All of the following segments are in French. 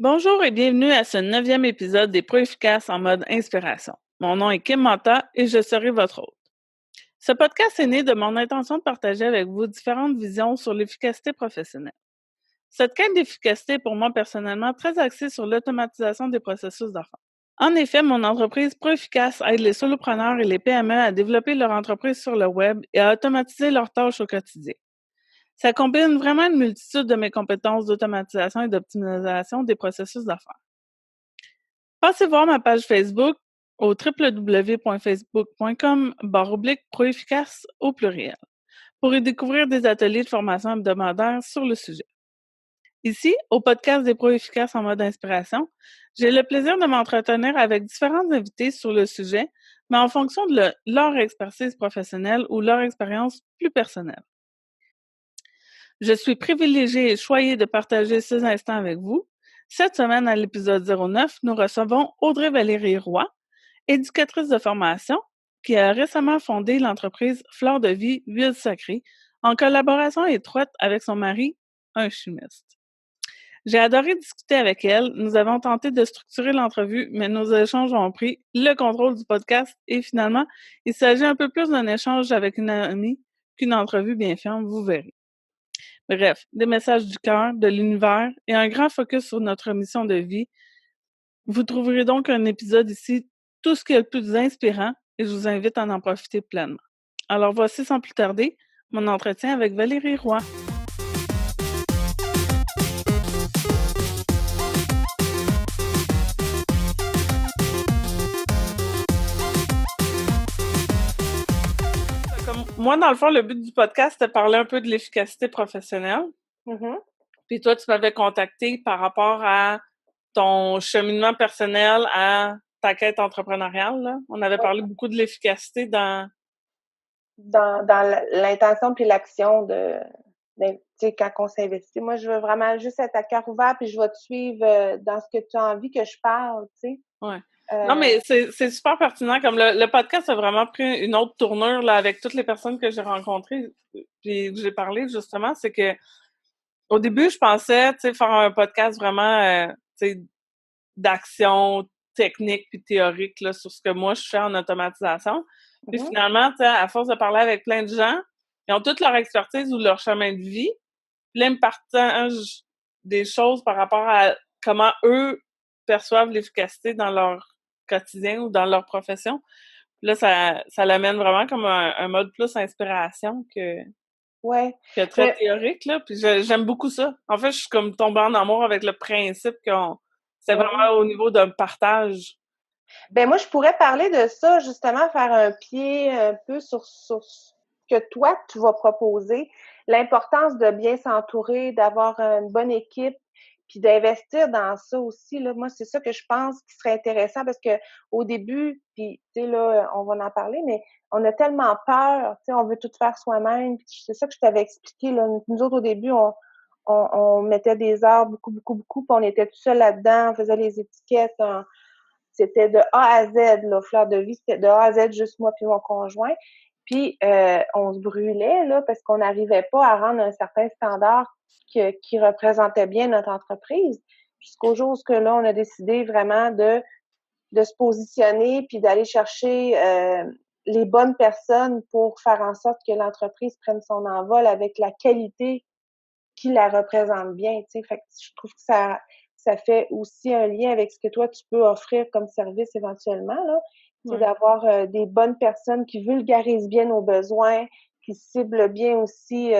Bonjour et bienvenue à ce 9e épisode des Pros efficaces en mode inspiration. Mon nom est Kim Manta et je serai votre hôte. Ce podcast est né de mon intention de partager avec vous différentes visions sur l'efficacité professionnelle. Cette quête d'efficacité est pour moi personnellement très axée sur l'automatisation des processus d'affaires. En effet, mon entreprise Pros efficaces aide les solopreneurs et les PME à développer leur entreprise sur le web et à automatiser leurs tâches au quotidien. Ça combine vraiment une multitude de mes compétences d'automatisation et d'optimisation des processus d'affaires. Passez voir ma page Facebook au www.facebook.com/proefficace au pluriel pour y découvrir des ateliers de formation hebdomadaires sur le sujet. Ici, au podcast des Pros efficaces en mode inspiration, j'ai le plaisir de m'entretenir avec différents invités sur le sujet, mais en fonction de leur expertise professionnelle ou leur expérience plus personnelle. Je suis privilégiée et choyée de partager ces instants avec vous. Cette semaine, à l'épisode 09, nous recevons Audrey Valérie Roy, éducatrice de formation, qui a récemment fondé l'entreprise Fleur de Vie Ville Sacrée en collaboration étroite avec son mari, un chimiste. J'ai adoré discuter avec elle. Nous avons tenté de structurer l'entrevue, mais nos échanges ont pris le contrôle du podcast et finalement, il s'agit un peu plus d'un échange avec une amie qu'une entrevue bien ferme, vous verrez. Bref, des messages du cœur, de l'univers et un grand focus sur notre mission de vie. Vous trouverez donc un épisode ici, tout ce qui est le plus inspirant, et je vous invite à en profiter pleinement. Alors voici sans plus tarder mon entretien avec Valérie Roy. Moi, dans le fond, le but du podcast, c'était de parler un peu de l'efficacité professionnelle. Puis toi, tu m'avais contacté par rapport à ton cheminement personnel à ta quête entrepreneuriale, là. On avait parlé beaucoup de l'efficacité dans l'intention puis l'action tu sais, quand on s'investit. Moi, je veux vraiment juste être à cœur ouvert puis je vais te suivre dans ce que tu as envie que je parle, tu sais. Ouais. Non, mais c'est super pertinent. Comme le podcast a vraiment pris une autre tournure là avec toutes les personnes que j'ai rencontrées puis que j'ai parlé justement, c'est que au début, je pensais, tu sais, faire un podcast vraiment, tu sais, d'action technique puis théorique là sur ce que moi je fais en automatisation. Puis finalement, tu sais, à force de parler avec plein de gens, ils ont toute leur expertise ou leur chemin de vie. Puis là, ils me partagent des choses par rapport à comment eux perçoivent l'efficacité dans leur quotidien ou dans leur profession. Puis là, ça l'amène vraiment comme un mode plus inspiration que très théorique, là. Puis j'aime beaucoup ça. En fait, je suis comme tombée en amour avec le principe c'est vraiment au niveau d'un partage. Ben moi, je pourrais parler de ça, justement, faire un pied un peu sur ce que toi, tu vas proposer. L'importance de bien s'entourer, d'avoir une bonne équipe, puis d'investir dans ça aussi. Là. Moi, c'est ça que je pense qui serait intéressant parce que au début, puis tu sais, là, on va en parler, mais on a tellement peur, tu sais, on veut tout faire soi-même. C'est ça que je t'avais expliqué. Là. Nous autres, au début, on mettait des heures, beaucoup, beaucoup, beaucoup, puis on était tout seul là-dedans, on faisait les étiquettes, c'était de A à Z, là, Fleur de Vie, c'était de A à Z, juste moi puis mon conjoint. Puis, on se brûlait, là, parce qu'on n'arrivait pas à rendre un certain standard qui représentait bien notre entreprise. Jusqu'au jour où là, on a décidé vraiment de se positionner puis d'aller chercher les bonnes personnes pour faire en sorte que l'entreprise prenne son envol avec la qualité qui la représente bien, tu sais. Fait que je trouve que ça fait aussi un lien avec ce que toi, tu peux offrir comme service éventuellement, là. C'est d'avoir des bonnes personnes qui vulgarisent bien nos besoins, qui ciblent bien aussi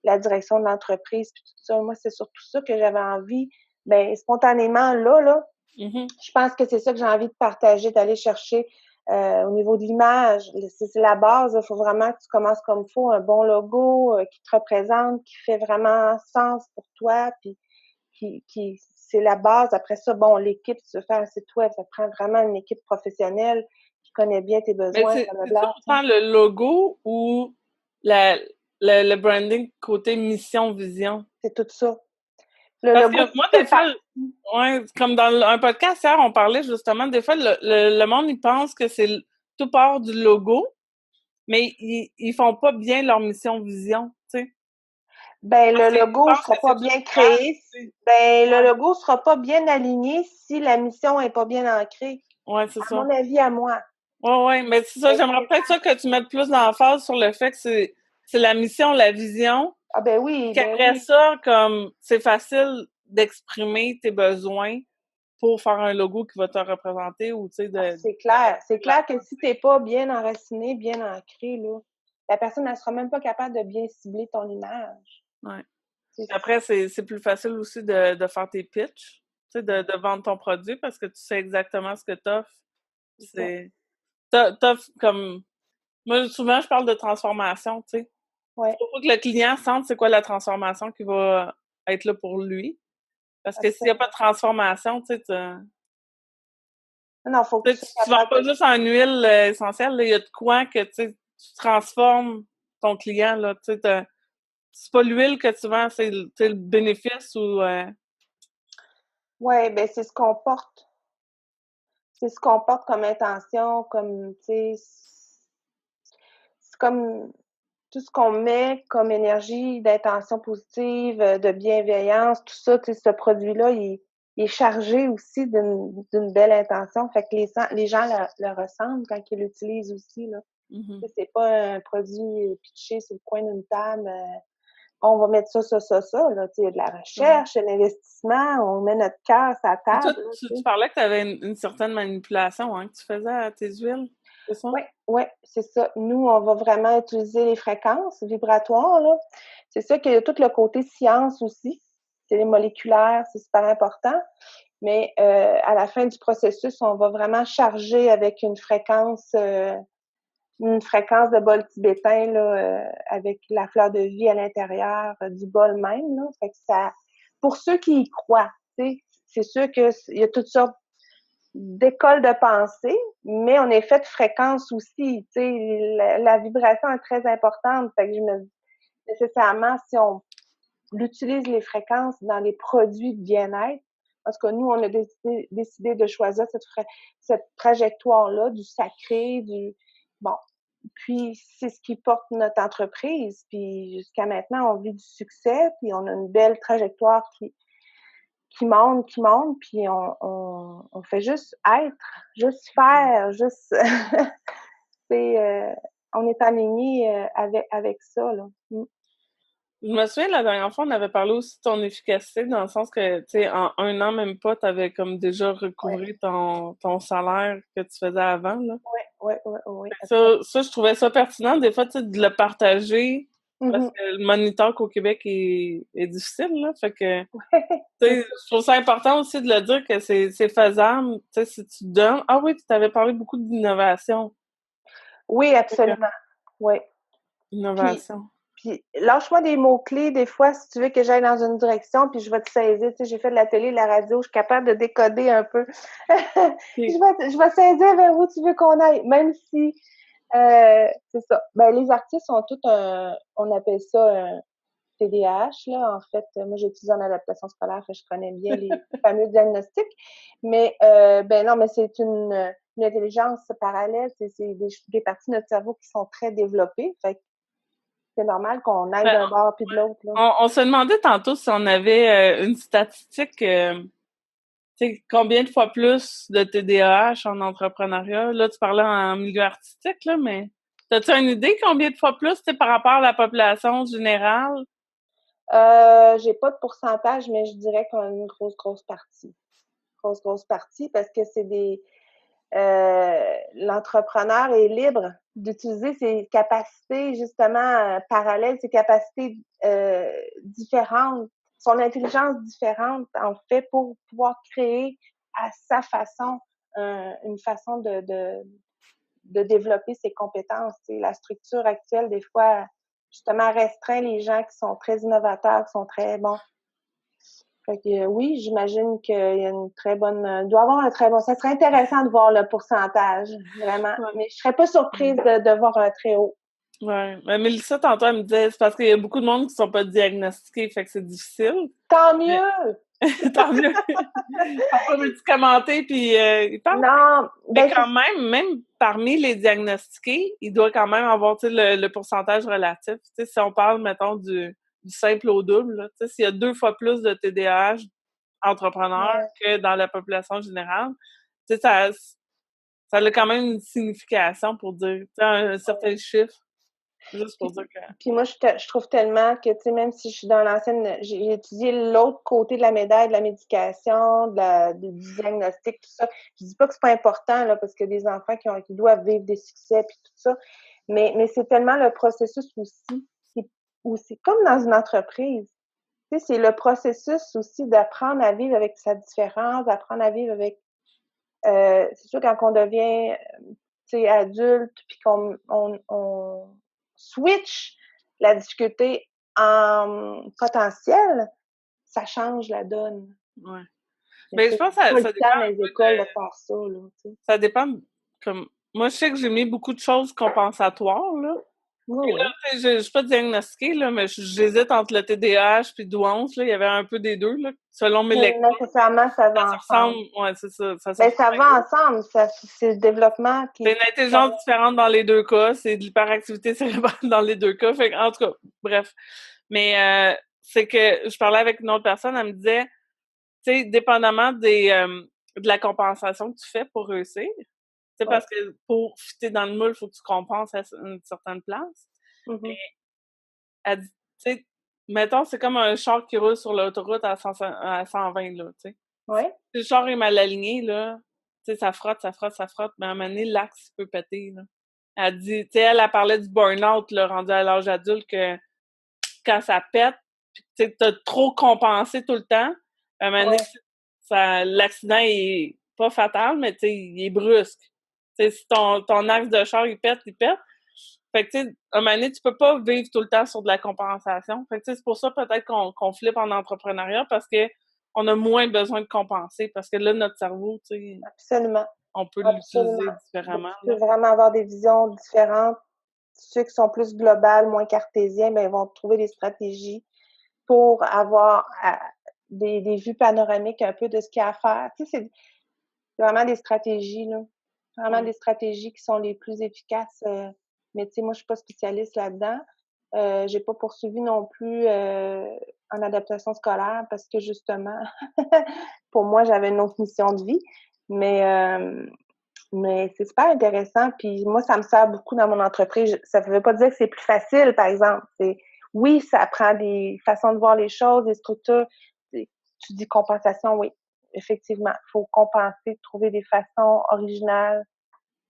la direction de l'entreprise, puis tout ça. Moi, c'est surtout ça que j'avais envie, ben spontanément, là, je pense que c'est ça que j'ai envie de partager, d'aller chercher au niveau de l'image. C'est la base, il faut vraiment que tu commences comme il faut, un bon logo qui te représente, qui fait vraiment sens pour toi, puis qui c'est la base. Après ça, bon, l'équipe, si tu veux faire un site web, ça prend vraiment une équipe professionnelle qui connaît bien tes besoins. Mais c'est autant le logo ou le branding côté mission, vision? C'est tout ça. Parce que moi, des fois, comme dans un podcast hier, on parlait justement, des fois, le monde, il pense que c'est tout part du logo, mais ils font pas bien leur mission, vision, tu sais. Ben, Parce le que je logo pense sera que pas c'est bien une place, créé. tu sais. Ben, le Ouais, logo sera pas bien aligné si la mission est pas bien ancrée. ouais, c'est À ça. mon avis, à moi. Ouais, ouais, mais c'est ça, j'aimerais peut-être ça que tu mettes plus d'emphase sur le fait que c'est la mission, la vision, Ah ben puis oui, ben qu'après oui. ça, comme c'est facile d'exprimer tes besoins pour faire un logo qui va te représenter ou tu sais Ah, de c'est clair. C'est de la clair que si t'es pas bien enraciné, bien ancré, là, la personne, elle sera même pas capable de bien cibler ton image. ouais. C'est- Après, c'est plus facile aussi de faire tes pitchs, tu sais, de vendre ton produit parce que tu sais exactement ce que t'offres. c'est ça. C'est t'offres comme moi souvent je parle de transformation, tu sais. Ouais, Faut que le client sente c'est quoi la transformation qui va être là pour lui. Parce que s'il n'y a pas de absolument. transformation, tu sais, Non, faut que tu sois tu vends capable pas de... juste en huile essentielle, là, il y a de quoi que tu sais, tu transformes ton client, là, tu sais, c'est pas l'huile que tu vends, c'est le bénéfice ou Ouais, ben c'est ce qu'on porte. C'est ce qu'on porte comme intention, comme, tu sais, c'est comme tout ce qu'on met comme énergie d'intention positive, de bienveillance, tout ça, tu sais, ce produit-là, il est chargé aussi d'une belle intention. Fait que les gens le ressentent quand ils l'utilisent aussi, là. Tu sais, c'est pas un produit pitché sur le coin d'une table. On va mettre ça, là. Tu sais, il y a de la Mhm. recherche, de l'investissement, on met notre cœur sur la Et toi, table, là, tu tu sais. parlais que tu avais une certaine manipulation hein, que tu faisais à tes huiles, c'est ça? Ouais, ouais, c'est ça. Nous, on va vraiment utiliser les fréquences vibratoires, là. C'est ça qu'il y a tout le côté science aussi. C'est les moléculaires, c'est super important. Mais à la fin du processus, on va vraiment charger avec une fréquence de bol tibétain là, avec la fleur de vie à l'intérieur du bol même. Là. Fait que ça, pour ceux qui y croient, c'est sûr qu'il y a toutes sortes d'écoles de pensée, mais on est fait de fréquences aussi. La vibration est très importante. Fait que je me dis, nécessairement, si on utilise les fréquences dans les produits de bien-être, parce que nous, on a décidé de choisir cette trajectoire-là, du sacré, du... Bon, puis c'est ce qui porte notre entreprise. Puis jusqu'à maintenant, on vit du succès, puis on a une belle trajectoire qui monte, puis on fait juste être, juste faire, juste... on est aligné avec ça, là. Je me souviens, la dernière fois, on avait parlé aussi de ton efficacité, dans le sens que, tu sais, en un an, même pas, tu avais comme déjà Ouais, recouvré ton salaire que tu faisais avant, là. ouais, Ça, je trouvais ça pertinent, des fois, tu sais, de le partager, parce absolument. que le moniteur qu'au Québec est difficile, là. Fait que, tu C'est sais, ça. je trouve ça important aussi de le dire que c'est faisable. Tu sais, si tu donnes... Ah oui, tu t'avais parlé beaucoup d'innovation. Oui, Fait que, absolument. Oui. Puis, innovation. puis lâche-moi des mots-clés, des fois, si tu veux que j'aille dans une direction, puis je vais te saisir. Tu sais, j'ai fait de la télé, de la radio, je suis capable de décoder un peu. OK. Je vais saisir vers où tu veux qu'on aille, même si c'est ça. Ben, les artistes ont tout on appelle ça un TDAH, là. En fait, moi, j'ai étudié en adaptation scolaire, fait que je connais bien les fameux diagnostics. Mais, ben non, mais c'est une intelligence parallèle. C'est des parties de notre cerveau qui sont très développées. Fait que c'est normal qu'on aille Ben, d'un bord puis de l'autre, là. on se demandait tantôt si on avait une statistique, tu sais, combien de fois plus de TDAH en entrepreneuriat? Là, tu parlais en milieu artistique, là, mais as-tu une idée combien de fois plus, tu sais, par rapport à la population générale? J'ai pas de pourcentage, mais je dirais qu'on a une grosse partie. Grosse partie parce que c'est l'entrepreneur est libre d'utiliser ses capacités justement parallèles, ses capacités différentes, son intelligence différente en fait pour pouvoir créer à sa façon une façon de développer ses compétences. T'sais. La structure actuelle, des fois, justement, restreint les gens qui sont très innovateurs, qui sont très bons. Fait que oui, j'imagine qu'il y a une très bonne. Il doit y avoir un très bon. Ça serait intéressant de voir le pourcentage, vraiment. Ouais. Mais je serais pas surprise de voir un très haut. Ouais. Mais Mélissa, tantôt, elle me disait, c'est parce qu'il y a beaucoup de monde qui sont pas diagnostiqués, fait que c'est difficile. Tant Mais mieux! tant mieux. Ils sont pas médicamentés, puis ils parlent. Non, Mais ben quand même parmi les diagnostiqués, il doit quand même avoir, tu sais, le pourcentage relatif. Tu sais, si on parle, mettons, du simple au double, là. Tu sais, s'il y a 2 fois plus de TDAH entrepreneurs Ouais. que dans la population générale, tu sais, ça a quand même une signification pour dire, tu sais, un certain chiffre, juste pour dire que... Puis moi, je trouve tellement que, tu sais, même si je suis dans l'ancienne, j'ai étudié l'autre côté de la médaille, de la médication, du diagnostic, tout ça. Je dis pas que c'est pas important, là, parce que des enfants qui doivent vivre des succès, puis tout ça. Mais c'est tellement le processus aussi, où c'est comme dans une entreprise. Tu sais, c'est le processus aussi d'apprendre à vivre avec sa différence, d'apprendre à vivre avec... c'est sûr, quand on devient, tu sais, adulte, puis on switch la difficulté en potentiel, ça change la donne. Ouais. Mais Mais tu je sais, pense que pas le ça dépend temps un dans les peu écoles de faire ça, là, tu sais. ça dépend comme moi je sais que j'ai mis beaucoup de choses compensatoires là. Oui, Et là, oui. tu sais, je suis pas diagnostiquée là, mais j'hésite entre le TDAH puis douance là, il y avait un peu des deux là, selon mes Mais lectures. nécessairement, ça va Ça ressemble, ensemble. ouais, c'est ça, ça se Ben, ressemble ça un va peu. ensemble. C'est le développement qui C'est est une intelligence différente dans les deux cas, c'est de l'hyperactivité cérébrale dans les deux cas. Fait en tout cas, bref. Mais c'est que je parlais avec une autre personne, elle me disait, tu sais, dépendamment de la compensation que tu fais pour réussir, c'est ouais. parce que pour fitter dans le moule, il faut que tu compenses à une certaine place. Mhm. Elle dit, tu sais, mettons, c'est comme un char qui roule sur l'autoroute à 120, là, tu sais. Ouais. Si le char est mal aligné, là, tu sais, ça frotte, ça frotte, ça frotte, mais à un moment donné, l'axe peut péter, là. Elle dit, tu sais, elle parlait du burn-out, là, rendu à l'âge adulte, que quand ça pète, tu sais, t'as trop compensé tout le temps, à un moment donné, Ouais. l'accident est pas fatal, mais tu sais, il est brusque. Tu sais, si ton axe de char, il pète, il pète. Fait que, tu sais, à un moment donné, tu peux pas vivre tout le temps sur de la compensation. Fait que, tu sais, c'est pour ça peut-être qu'on flippe en entrepreneuriat parce que on a moins besoin de compenser parce que là, notre cerveau, tu sais, Absolument. on peut l'utiliser Absolument. Tu différemment, peux là. vraiment avoir des visions différentes. Ceux qui sont plus globales, moins cartésiens, ben, ils vont trouver des stratégies pour avoir des vues panoramiques un peu de ce qu'il y a à faire. Tu sais, c'est vraiment des stratégies, là. Vraiment Ouais. des stratégies qui sont les plus efficaces. Mais tu sais, moi, je suis pas spécialiste là-dedans. J'ai pas poursuivi non plus en adaptation scolaire parce que justement, pour moi, j'avais une autre mission de vie. Mais c'est super intéressant. Puis moi, ça me sert beaucoup dans mon entreprise. Ça ne veut pas dire que c'est plus facile, par exemple. Oui, ça apprend des façons de voir les choses, des structures. Tu dis compensation, oui. Effectivement, il faut compenser, trouver des façons originales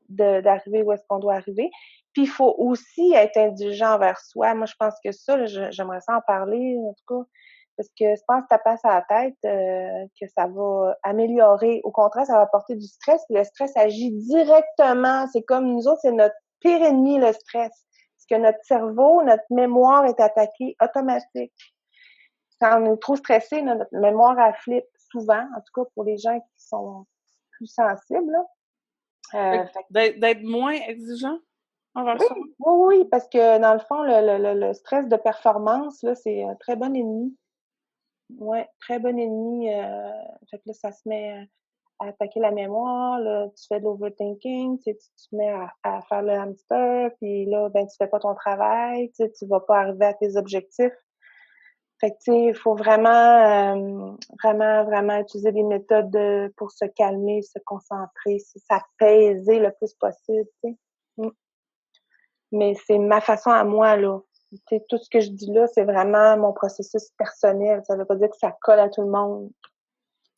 d'arriver où est-ce qu'on doit arriver. Puis il faut aussi être indulgent envers soi. Moi, je pense que ça, là, j'aimerais ça en parler, en tout cas, parce que je pense que ça passe à la tête, que ça va améliorer. Au contraire, ça va apporter du stress. Le stress agit directement. C'est comme nous autres, c'est notre pire ennemi, le stress. Parce que notre cerveau, notre mémoire est attaquée automatique. Quand on est trop stressé, notre mémoire afflippe souvent, en tout cas pour les gens qui sont plus sensibles. Là. Fait que Fait d'être moins exigeant envers oui, soi. oui, parce que dans le fond, le stress de performance, là, c'est un très bon ennemi. Ouais, très bon ennemi. Fait que là, ça se met à attaquer la mémoire, là, tu fais de l'overthinking, tu te mets à faire le hamster, puis là, ben, tu fais pas ton travail, tu vas pas arriver à tes objectifs. Fait que, tu sais, il faut vraiment utiliser des méthodes pour se calmer, se concentrer, s'apaiser le plus possible, tu sais. Mm. Mais c'est ma façon à moi, là. Tu sais, tout ce que je dis là, c'est vraiment mon processus personnel. Ça veut pas dire que ça colle à tout le monde.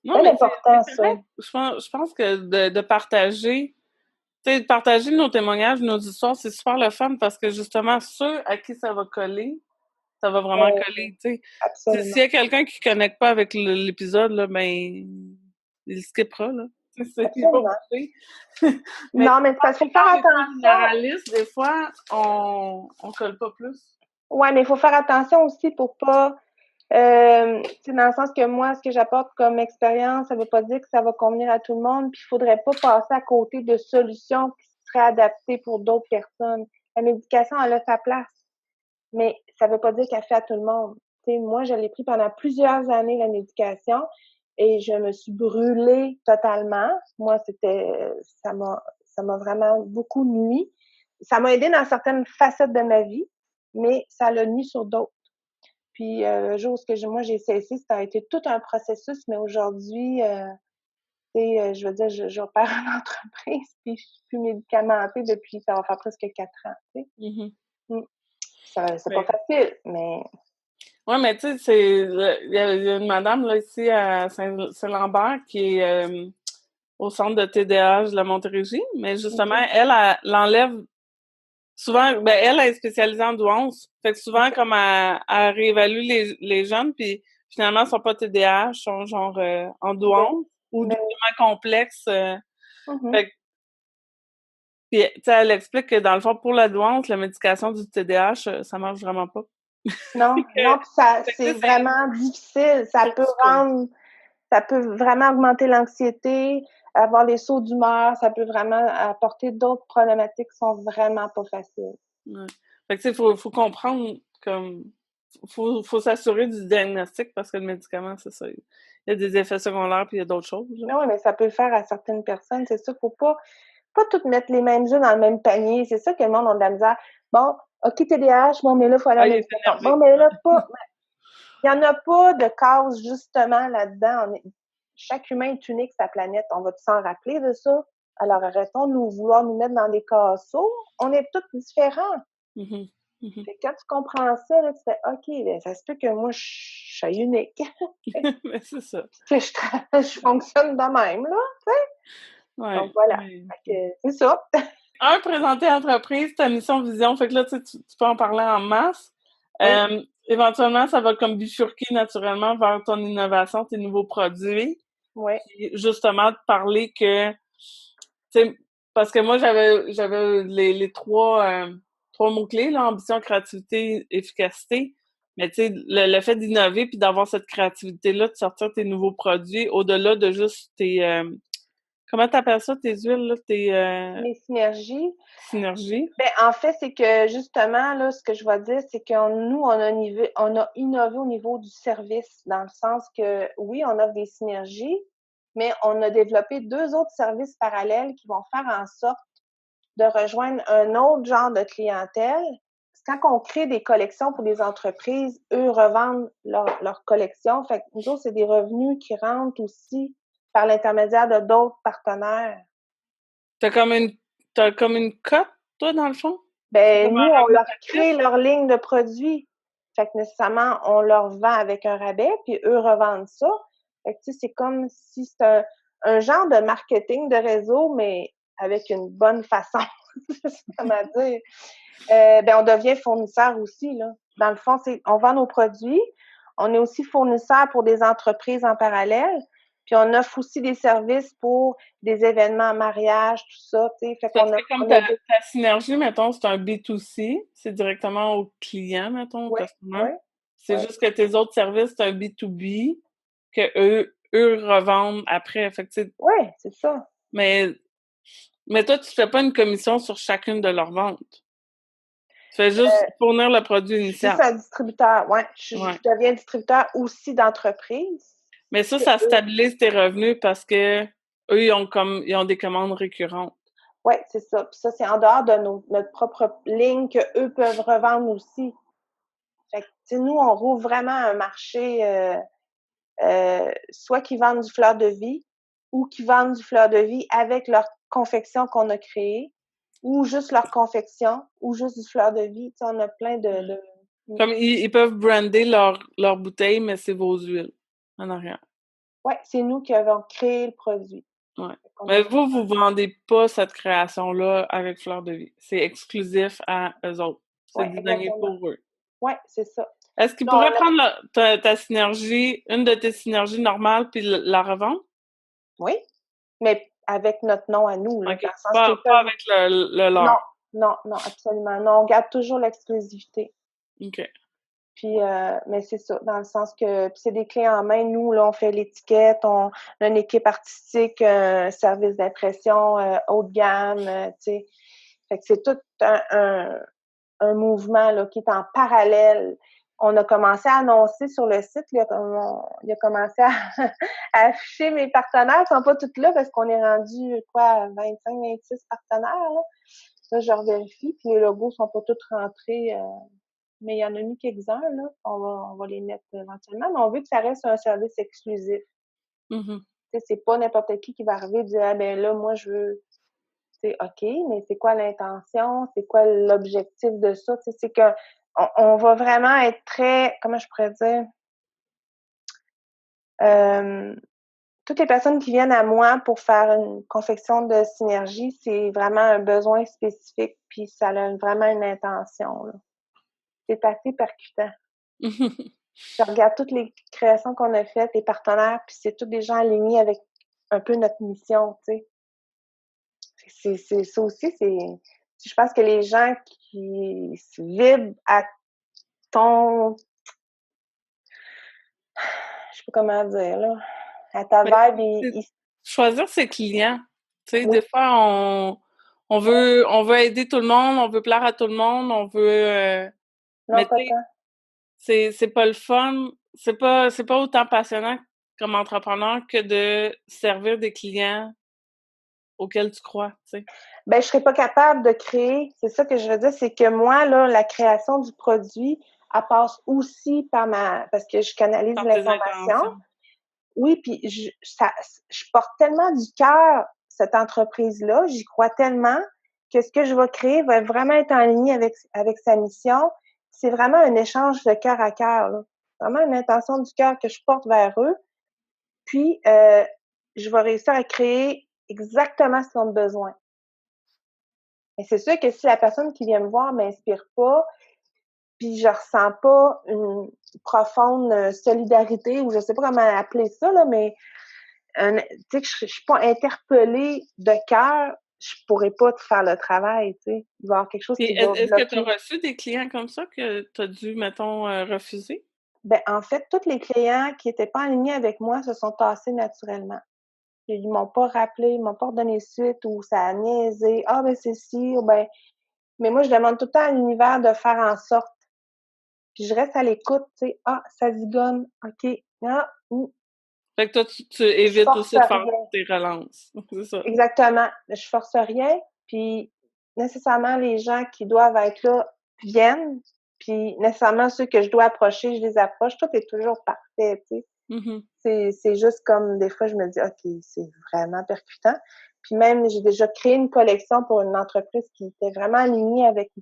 Non, C'est mais important, c'est ça. correct. Je pense que de partager, tu sais, de partager nos témoignages, nos histoires, c'est super le fun parce que justement, ceux à qui ça va coller, ça va vraiment Ouais, coller, tu sais. absolument. S'il y a quelqu'un qui ne connecte pas avec l'épisode, là, ben, il skippera, là. Il n'est pas Absolument. obligé. Mais Non, mais c'est parce qu'il faut faire quand on est trop attention. généraliste, des fois, on colle pas plus. Ouais, mais il faut faire attention aussi pour pas, dans le sens que moi, ce que j'apporte comme expérience, ça veut pas dire que ça va convenir à tout le monde, puis il faudrait pas passer à côté de solutions qui seraient adaptées pour d'autres personnes. La médication, elle a sa place, mais ça veut pas dire qu'elle fait à tout le monde. Tu sais, moi, je l'ai pris pendant plusieurs années, la médication, et je me suis brûlée totalement. Moi, ça m'a vraiment beaucoup nui. Ça m'a aidé dans certaines facettes de ma vie, mais ça l'a nui sur d'autres. Puis le jour où moi j'ai cessé, ça a été tout un processus, mais aujourd'hui, je veux dire, j'opère une entreprise, puis je suis plus médicamentée depuis, ça va faire presque 4 ans, tu sais. Mm-hmm. C'est pas facile, mais... Oui, mais tu sais, il y a une madame là, ici à Saint-Lambert qui est au centre de TDAH de la Montérégie, mais justement, elle l'enlève souvent, ben elle est spécialisée en douance. Fait que souvent, comme elle réévalue les jeunes, puis finalement, ils sont pas TDAH, ils sont genre en douance ou doublement complexes. Fait que, puis, tu sais, elle explique que dans le fond, pour la douance, la médication du TDAH, ça marche vraiment pas. Non, non, puis c'est vraiment difficile. Ça peut vraiment augmenter l'anxiété, avoir les sauts d'humeur, ça peut vraiment apporter d'autres problématiques qui sont vraiment pas faciles. Ouais. Fait que tu sais, faut comprendre comme faut s'assurer du diagnostic parce que le médicament, c'est ça. Il y a des effets secondaires puis il y a d'autres choses. Non, mais ça peut le faire à certaines personnes, c'est ça. Faut pas toutes mettre les mêmes œufs dans le même panier. C'est ça que le monde a de la misère. Bon, OK, TDAH, bon, mais là, il faut aller à la médication. Bon, mais là, il n'y en a pas de cause, justement, là-dedans. Chaque humain est unique, sa planète. On va s'en rappeler de ça? Alors, arrêtons de vouloir nous mettre dans des casseaux. On est tous différents. Mm-hmm. Mm-hmm. Et quand tu comprends ça, là, tu fais OK, ben, ça se peut que moi, je sois unique. Mais c'est ça. Que je fonctionne de même, là, tu sais. Ouais, donc voilà. C'est ça. Présenter l'entreprise, ta mission, vision. Fait que là, tu peux en parler en masse. Éventuellement, ça va comme bifurquer naturellement vers ton innovation, tes nouveaux produits. Oui. Puis justement, de parler que, tu sais, parce que moi, j'avais les trois mots-clés, là, ambition, créativité, efficacité. Mais tu sais, le fait d'innover puis d'avoir cette créativité-là, de sortir tes nouveaux produits, au-delà de juste tes... comment t'appelles ça, tes huiles, là, mes synergies. synergies? Ben, en fait, c'est que justement, là, ce que je vais dire, c'est que nous, on a innové au niveau du service, dans le sens que, oui, on offre des synergies, mais on a développé 2 autres services parallèles qui vont faire en sorte de rejoindre un autre genre de clientèle. Quand on crée des collections pour des entreprises, eux revendent leur collection. Fait que nous autres, c'est des revenus qui rentrent aussi par l'intermédiaire de d'autres partenaires. T'as comme une cote, toi, dans le fond? Ben, nous, on leur crée leur ligne de produits. Fait que nécessairement, on leur vend avec un rabais, puis eux revendent ça. Fait que tu sais, c'est comme si c'était un genre de marketing de réseau, mais avec une bonne façon. Je sais comment dire. Ben, on devient fournisseur aussi, là. Dans le fond, on vend nos produits. On est aussi fournisseur pour des entreprises en parallèle. Puis on offre aussi des services pour des événements, mariage, tout ça, tu sais. Fait qu'on a comme ta synergie, mettons, c'est un B2C, c'est directement au client, mettons, au customer. C'est juste que tes autres services, c'est un B2B, que eux revendent après. Fait que, oui, c'est ça. Mais toi, tu fais pas une commission sur chacune de leurs ventes. Tu fais juste fournir le produit initial. Je suis un distributeur, je deviens distributeur aussi d'entreprise. Mais ça stabilise tes revenus parce que eux, ils ont des commandes récurrentes. Oui, c'est ça. Puis ça, c'est en dehors de notre propre ligne qu'eux peuvent revendre aussi. Fait que, nous, on rouvre vraiment un marché, soit qu'ils vendent du fleur de vie ou qu'ils vendent du fleur de vie avec leur confection qu'on a créée, ou juste leur confection, ou juste du fleur de vie. Tu sais, on a plein de... Comme ils peuvent brander leur bouteille, mais c'est vos huiles en arrière. Oui, c'est nous qui avons créé le produit. Ouais. Mais vous vendez pas cette création-là avec Fleur de Vie. C'est exclusif à eux autres. C'est designé pour eux. Oui, c'est ça. Est-ce qu'ils pourraient prendre ta synergie, une de tes synergies normales, puis la revendre? Oui, mais avec notre nom à nous. Là, okay. Pas avec le leur. Non, absolument. Non, on garde toujours l'exclusivité. OK. Puis, mais c'est ça, dans le sens que c'est des clés en main. Nous, là, on fait l'étiquette, on a une équipe artistique, un service d'impression haut de gamme, tu sais. Fait que c'est tout un mouvement là, qui est en parallèle. On a commencé à annoncer sur le site, il a commencé à afficher mes partenaires. Ils sont pas tous là parce qu'on est rendu, 25, 26 partenaires, là. Ça, je revérifie. Puis les logos sont pas tous rentrés mais il y en a mis quelques-uns, là. On va les mettre éventuellement, mais on veut que ça reste un service exclusif. Mm-hmm. Tu sais, c'est pas n'importe qui va arriver et dire, ah ben là, moi, je veux, c'est OK, mais c'est quoi l'intention? C'est quoi l'objectif de ça? Tu sais, c'est que on va vraiment être très, comment je pourrais dire, toutes les personnes qui viennent à moi pour faire une confection de synergie, c'est vraiment un besoin spécifique, puis ça a vraiment une intention, là. C'est assez percutant. Je regarde toutes les créations qu'on a faites, les partenaires, puis c'est tous des gens alignés avec un peu notre mission, tu sais. C'est ça aussi, je pense que les gens qui vibrent à ton, je sais pas comment dire, là, à ta Ben, vibe, c'est choisir ses clients. Tu sais, oui, des fois, on veut aider tout le monde, on veut plaire à tout le monde, on veut, non, mais tu pas sais, tant. c'est pas le fun, c'est pas autant passionnant comme entrepreneur que de servir des clients auxquels tu crois, tu sais, Ben, je serais pas capable de créer. C'est ça que je veux dire, c'est que moi, là, la création du produit, elle passe aussi par parce que je canalise par tes l'information. intentions. Oui, puis je porte tellement du cœur cette entreprise-là, j'y crois tellement que ce que je vais créer va vraiment être en ligne avec sa mission. C'est vraiment un échange de cœur à cœur, là. Vraiment une intention du cœur que je porte vers eux. Puis, je vais réussir à créer exactement ce qu'ils ont besoin. Et c'est sûr que si la personne qui vient me voir m'inspire pas, puis je ressens pas une profonde solidarité, ou je sais pas comment appeler ça, là, mais tu sais, que je suis pas interpellée de cœur, je pourrais pas te faire le travail, tu sais. Il va y avoir quelque chose Puis qui va est-ce que tu as bloquer. reçu des clients comme ça que tu as dû, mettons, refuser? Ben, en fait, tous les clients qui étaient pas alignés avec moi se sont tassés naturellement. Ils m'ont pas rappelé, ils m'ont pas redonné suite, ou ça a niaisé. Ah, ben, c'est ci, ou ben, mais moi, je demande tout le temps à l'univers de faire en sorte. Puis je reste à l'écoute, tu sais. Ah, ça zigonne. OK. Ah, Fait que toi, tu je évites force aussi de faire rien. tes relances. C'est ça. Exactement. Je force rien. Puis nécessairement, les gens qui doivent être là viennent. Puis nécessairement, ceux que je dois approcher, je les approche. Tout est toujours parfait, tu sais. Mm-hmm. C'est juste comme des fois, je me dis, OK, c'est vraiment percutant. Puis même, j'ai déjà créé une collection pour une entreprise qui était vraiment alignée avec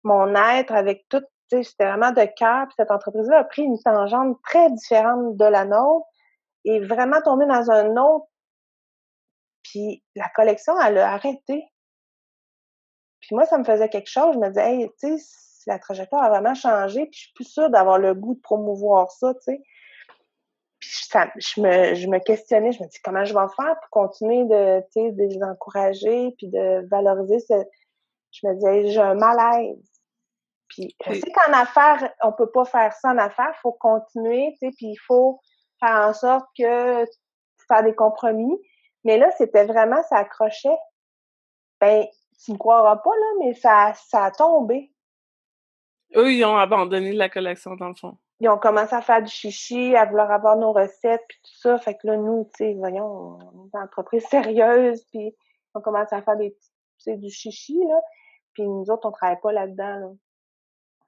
mon être, avec tout. Tu sais, c'était vraiment de cœur. Puis cette entreprise-là a pris une tangente très différente de la nôtre et vraiment tombé dans un autre. Puis la collection, elle a arrêté. Puis moi, ça me faisait quelque chose. Je me disais, hey, tu sais, la trajectoire a vraiment changé. Puis je suis plus sûre d'avoir le goût de promouvoir ça, tu sais. Puis je me questionnais. Je me dis, comment je vais faire pour continuer tu sais, de les encourager puis de valoriser Je me disais, hey, j'ai un malaise. Puis je Puis, sais qu'en affaires, on peut pas faire ça en affaires. Il faut continuer, tu sais, puis il faut faire en sorte que faire des compromis. Mais là, c'était vraiment, ça accrochait. Ben, tu me croiras pas, là, mais ça a tombé. eux, ils ont abandonné la collection, dans le fond. Ils ont commencé à faire du chichi, à vouloir avoir nos recettes, puis tout ça. Fait que là, nous, tu sais, voyons, on est une entreprise sérieuse, puis on commence à faire tu sais, du chichi, là. Puis nous autres, on travaille pas là-dedans, là.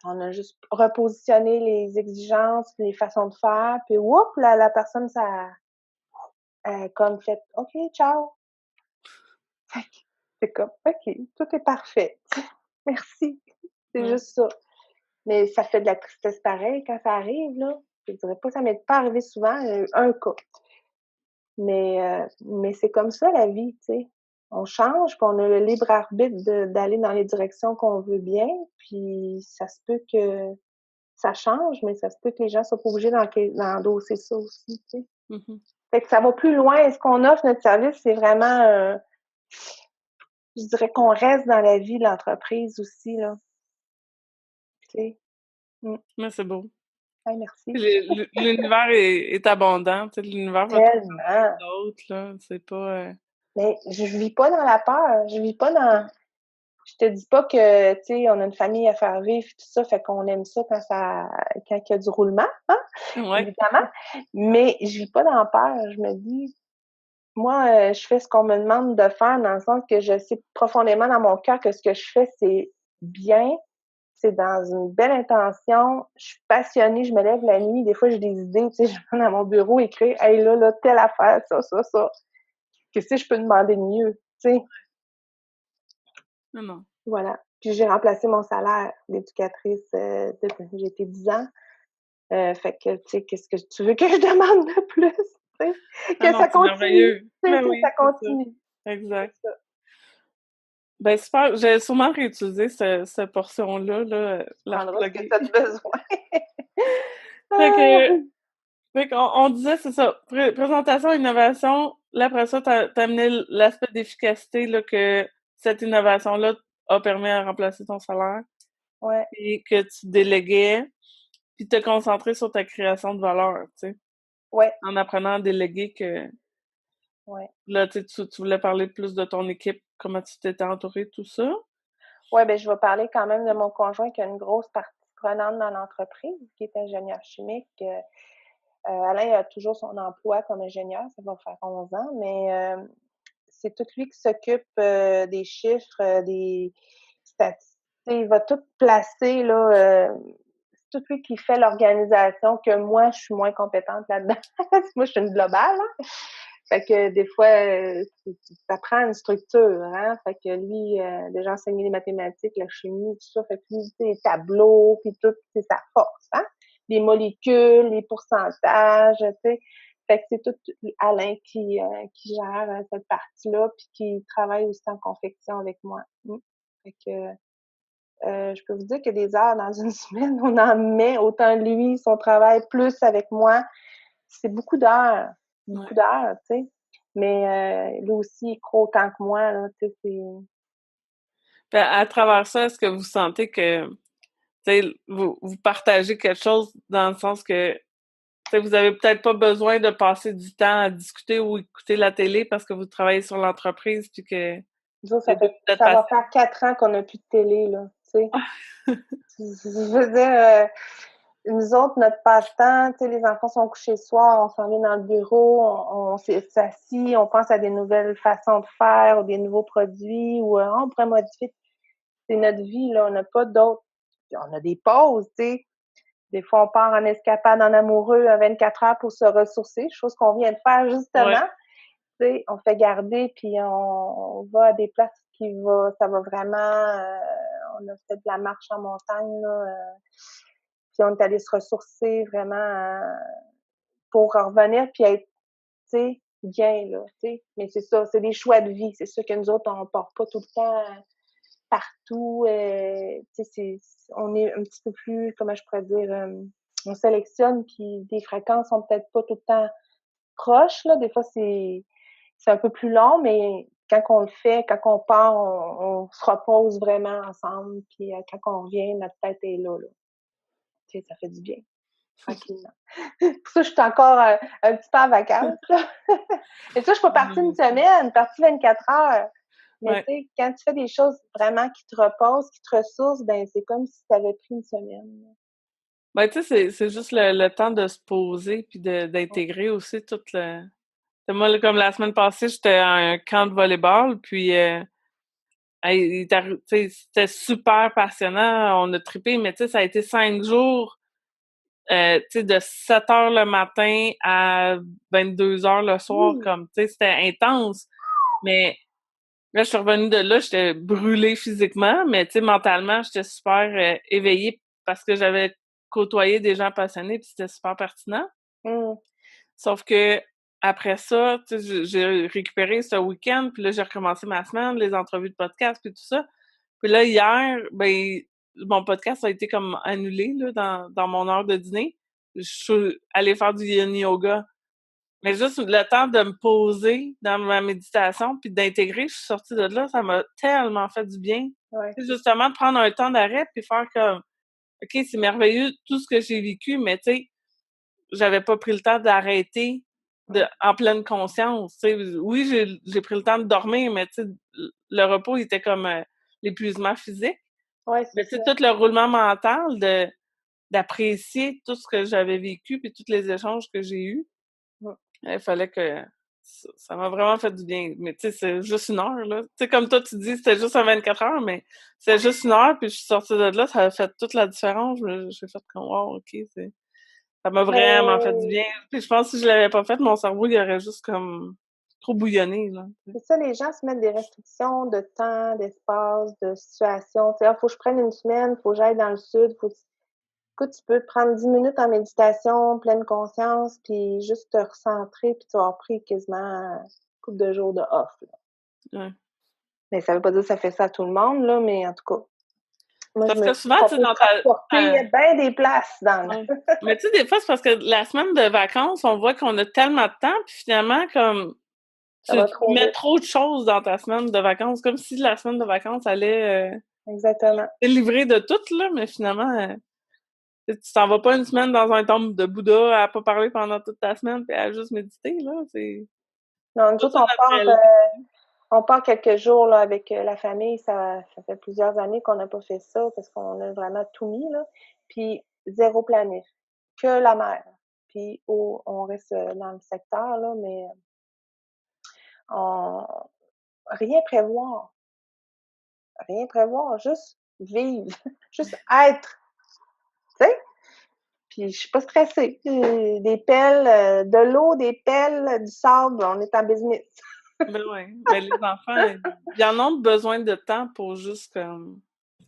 On a juste repositionné les exigences, les façons de faire, puis whoop, la personne, ça a comme fait OK, ciao. Fait que c'est comme OK, tout est parfait. Merci. C'est Ouais. juste ça. Mais ça fait de la tristesse pareil quand ça arrive, là. Je dirais pas que ça m'est pas arrivé souvent, il y a eu un cas. Mais c'est comme ça la vie, tu sais. On change, puis on a le libre arbitre d'aller dans les directions qu'on veut bien, puis ça se peut que ça change, mais ça se peut que les gens soient pas obligés d'endosser ça aussi, tu sais. Mm-hmm. Fait que ça va plus loin. Est-ce qu'on offre notre service, c'est vraiment, je dirais qu'on reste dans la vie de l'entreprise aussi, là. Tu sais. Mmh. Mais c'est beau. Ah, merci. L'univers est abondant, tu sais, l'univers va t'en amener Tellement. d'autres, là. C'est pas. Mais je vis pas dans la peur. Je vis pas dans. Je te dis pas que, tu sais, on a une famille à faire vivre, tout ça, fait qu'on aime ça quand il y a du roulement, hein, Ouais. évidemment. Mais je vis pas dans la peur. Je me dis, moi, je fais ce qu'on me demande de faire dans le sens que je sais profondément dans mon cœur que ce que je fais, c'est bien, c'est dans une belle intention. Je suis passionnée, je me lève la nuit. Des fois, j'ai des idées, tu sais, je vais dans mon bureau écrire, hey, là, telle affaire, ça. Qu'est-ce que je peux demander de mieux, tu sais? Non. Voilà. Puis j'ai remplacé mon salaire d'éducatrice depuis j'ai été 10 ans. Fait que, tu sais, qu'est-ce que tu veux que je demande de plus? Tu sais? Que Non, ça c'est continue. merveilleux. Tu sais, Ben que ça oui, c'est ça. continue. Exact. C'est ça. Ben super, j'ai sûrement réutilisé cette portion-là, là, Tu la prendras ce que repluguer. tu as besoin. Fait que, Ah! fait qu'on disait, c'est ça, présentation, innovation, là après ça, t'as amené l'aspect d'efficacité, là, que cette innovation-là a permis à remplacer ton salaire, Ouais, et que tu déléguais, puis te concentrer sur ta création de valeur, tu sais, ouais, en apprenant à déléguer que, ouais. là, tu voulais parler plus de ton équipe, comment tu t'étais entouré, tout ça. Ouais, ben je vais parler quand même de mon conjoint qui a une grosse partie prenante dans l'entreprise, qui est ingénieur chimique. Alain a toujours son emploi comme ingénieur, ça va faire 11 ans, mais c'est tout lui qui s'occupe des chiffres, des statistiques. Il va tout placer, là. C'est tout lui qui fait l'organisation, que moi, je suis moins compétente là-dedans. Moi, je suis une globale, hein? Fait que des fois, ça prend une structure, hein. Fait que lui, déjà enseigner les mathématiques, la chimie, tout ça, fait que lui, les tableaux, puis tout, c'est sa force, hein. Les molécules, les pourcentages, tu sais. Fait que c'est tout Alain qui gère cette partie-là, puis qui travaille aussi en confection avec moi. Fait que je peux vous dire que des heures dans une semaine, on en met autant lui, son travail, plus avec moi. C'est Ouais. beaucoup d'heures, tu sais. Mais lui aussi, il croit autant que moi, là, tu sais, c'est... Puis à travers ça, est-ce que vous sentez que, tu sais, vous partagez quelque chose dans le sens que, tu sais, vous avez peut-être pas besoin de passer du temps à discuter ou écouter la télé parce que vous travaillez sur l'entreprise puis que Nous autres, les deux vous êtes ça va passionnés. faire 4 ans qu'on n'a plus de télé, là, tu sais. Je veux dire, nous autres, notre passe-temps, tu sais, les enfants sont couchés le soir, on s'en vient dans le bureau, on s'assit, on pense à des nouvelles façons de faire ou des nouveaux produits ou on pourrait modifier. C'est notre vie, là, on n'a pas d'autres. On a des pauses, tu sais. Des fois, on part en escapade en amoureux à 24 heures pour se ressourcer, chose qu'on vient de faire Ouais. justement. Tu sais, on fait garder, puis on va à des places ça va vraiment. On a fait de la marche en montagne, là, puis on est allé se ressourcer vraiment pour revenir, puis être, tu sais, bien, là, tu sais. Mais c'est ça, c'est des choix de vie. C'est sûr que nous autres, on part pas tout le temps partout. Tu sais, on est un petit peu plus, comment je pourrais dire, on sélectionne, puis des fréquences sont peut-être pas tout le temps proches, là. Des fois, c'est un peu plus long, mais quand on le fait, quand on part, on se repose vraiment ensemble, puis quand on revient, notre tête est là, là. Tu sais, ça fait du bien, tranquillement. Pour ça, je suis encore un petit peu en vacances, là. Et ça, je suis pas partie une semaine, partie 24 heures. Mais tu Ouais. sais, quand tu fais des choses vraiment qui te reposent, qui te ressourcent, ben c'est comme si tu avais pris une semaine. Ben, tu sais, c'est juste le temps de se poser puis d'intégrer aussi tout le... Moi, là, comme la semaine passée, j'étais à un camp de volleyball, puis hey, tu sais, c'était super passionnant, on a trippé, mais tu sais, ça a été 5 jours, tu sais, de 7 heures le matin à 22 heures le soir, Oui. comme, tu sais, c'était intense. Mais là, je suis revenue de là, j'étais brûlée physiquement, mais tu sais, mentalement, j'étais super éveillée parce que j'avais côtoyé des gens passionnés, puis c'était super pertinent. Mm. Sauf que après ça, tu sais, j'ai récupéré ce week-end, puis là, j'ai recommencé ma semaine, les entrevues de podcast, puis tout ça. Puis là, hier, ben, mon podcast a été comme annulé là, dans mon heure de dîner. Je suis allée faire du yin yoga. Mais juste le temps de me poser dans ma méditation puis d'intégrer, je suis sortie de là, ça m'a tellement fait du bien. Ouais. Tu sais, justement, de prendre un temps d'arrêt puis faire comme, OK, c'est merveilleux tout ce que j'ai vécu, mais tu sais, j'avais pas pris le temps d'arrêter en pleine conscience. Tu sais, oui, j'ai pris le temps de dormir, mais tu sais, le repos était comme l'épuisement physique. Ouais, c'est Mais tu ça. sais, tout le roulement mental d'apprécier tout ce que j'avais vécu puis tous les échanges que j'ai eus, Mm. il fallait que ça m'a vraiment fait du bien. Mais tu sais, c'est juste une heure, là. Tu sais, comme toi, tu dis, c'était juste un 24 heures, mais c'est juste une heure, puis je suis sortie de là, ça a fait toute la différence. J'ai fait comme, wow, OK, ça m'a vraiment fait du Mais bien. Puis je pense que si je l'avais pas fait, mon cerveau, il aurait juste comme trop bouillonné, là. c'est ça, les gens se mettent des restrictions de temps, d'espace, de situation. Tu sais, ah, faut que je prenne une semaine, faut que j'aille dans le sud, faut que... Écoute, tu peux prendre 10 minutes en méditation, pleine conscience, puis juste te recentrer, puis tu vas avoir pris quasiment une couple de jours de off, là. Ouais. Mais ça veut pas dire que ça fait ça à tout le monde, là, mais en tout cas, moi, je Parce me que dis souvent, qu'on tu sais, peut dans transporter bien des places dans ouais. le... Mais tu sais, des fois, c'est parce que la semaine de vacances, on voit qu'on a tellement de temps, puis finalement, comme Ça tu va trop mets vite. trop de choses dans ta semaine de vacances, comme si la semaine de vacances allait Exactement. te livrer de tout, là, mais finalement, tu t'en vas pas une semaine dans un temple de Bouddha à pas parler pendant toute ta semaine puis à juste méditer, là, c'est Non, nous pas autres, ça notre réalité. on part quelques jours là, avec la famille. Ça fait plusieurs années qu'on n'a pas fait ça parce qu'on a vraiment tout mis, là. Puis, zéro planif. Que la mer. Puis, on reste dans le secteur, là, mais on, rien prévoir. Rien prévoir. Juste vivre. Juste être. Tu sais? Puis, je suis pas stressée. Des pelles, de l'eau, des pelles, du sable, on est en business. Ben ouais, mais les enfants, ils en ont besoin de temps pour juste comme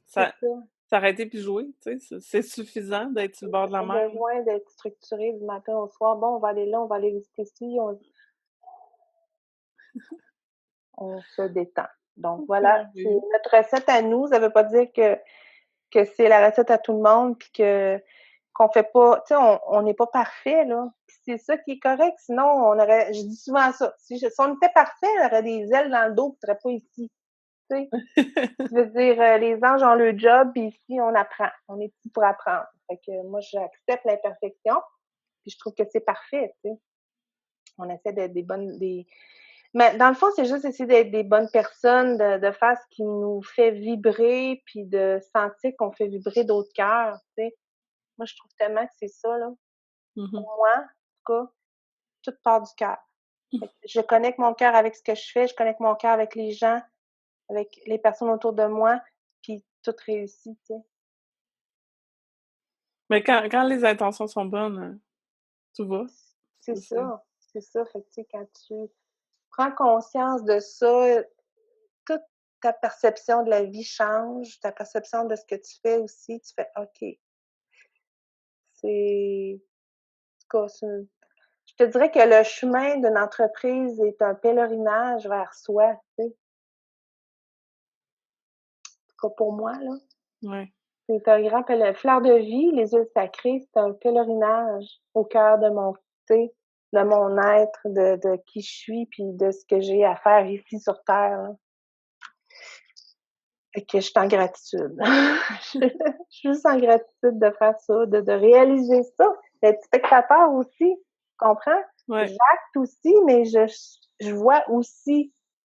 C'est ça ça. s'arrêter puis jouer, tu sais, c'est suffisant d'être sur le bord de la Pas mer. besoin d'être structuré du matin au soir. Bon, on va aller là, on va aller visiter ci, on se détend. Donc C'est voilà, c'est merveilleux. notre recette à nous. Ça veut pas dire que c'est la recette à tout le monde, puis qu'on fait pas, tu sais, on n'est pas parfait, là. Puis c'est ça qui est correct. Sinon, je dis souvent ça. Si on était parfait, on aurait des ailes dans le dos, puis on serait pas ici. Tu sais, je veux dire, les anges ont le job, puis ici, on apprend. On est ici pour apprendre. Fait que moi, j'accepte l'imperfection, puis je trouve que c'est parfait, tu sais. On essaie d'être mais dans le fond, c'est juste essayer d'être des bonnes personnes, de faire ce qui nous fait vibrer, puis de sentir qu'on fait vibrer d'autres cœurs, tu sais. Moi, je trouve tellement que c'est ça, là. Pour Mhm. moi, en tout cas, tout part du cœur. Je connecte mon cœur avec ce que je fais, je connecte mon cœur avec les gens, avec les personnes autour de moi, puis tout réussit, tu sais. Mais quand les intentions sont bonnes, tout va. C'est C'est ça, c'est ça. Fait que, tu sais, quand tu prends conscience de ça, toute ta perception de la vie change, ta perception de ce que tu fais aussi, tu fais OK. C'est, en tout cas, je te dirais que le chemin d'une entreprise est un pèlerinage vers soi, tu sais. En tout cas, pour moi, là. ouais. C'est un grand fleur de vie, les huiles sacrées, c'est un pèlerinage au cœur de mon, tu sais, de mon être, de qui je suis, puis de ce que j'ai à faire ici sur Terre, là. Fait que je suis en gratitude. Je suis juste en gratitude de faire ça, de réaliser ça, d'être spectateur aussi, tu comprends? Ouais. J'acte aussi, mais je vois aussi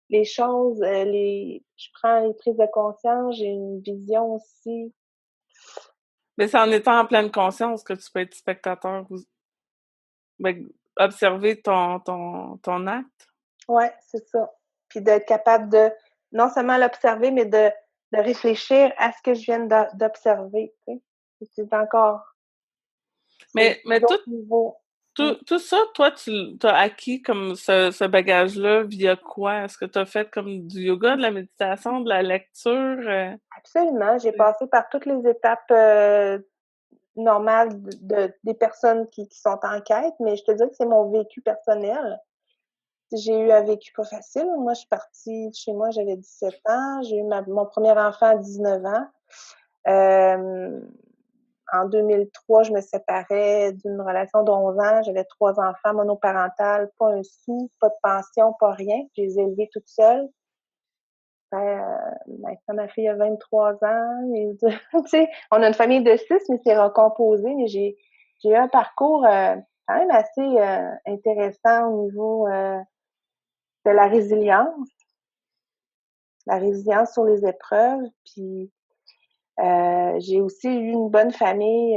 les choses, je prends les prises de conscience, j'ai une vision aussi. Mais c'est en étant en pleine conscience que tu peux être spectateur ou ben, observer ton acte. Ouais, c'est ça. Puis d'être capable de non seulement l'observer, mais de réfléchir à ce que je viens d'observer, tu sais. C'est encore, c'est Mais d'autres niveaux. Mm. tout ça, toi, tu as acquis comme ce bagage-là via quoi? Est-ce que tu as fait comme du yoga, de la méditation, de la lecture? Absolument. J'ai C'est- passé par toutes les étapes normales des personnes qui sont en quête, mais je te dirais que c'est mon vécu personnel. J'ai eu un vécu pas facile. Moi, je suis partie de chez moi, j'avais 17 ans. J'ai eu mon premier enfant à 19 ans. Euh, En 2003, je me séparais d'une relation d'11 ans. J'avais 3 enfants monoparentales, pas un sou, pas de pension, pas rien. Je les ai élevés toute seule. Maintenant, ma fille a 23 ans. Et, tu sais, on a une famille de 6, mais c'est recomposé. Mais j'ai eu un parcours quand même assez intéressant au niveau de la résilience sur les épreuves. Puis j'ai aussi eu une bonne famille.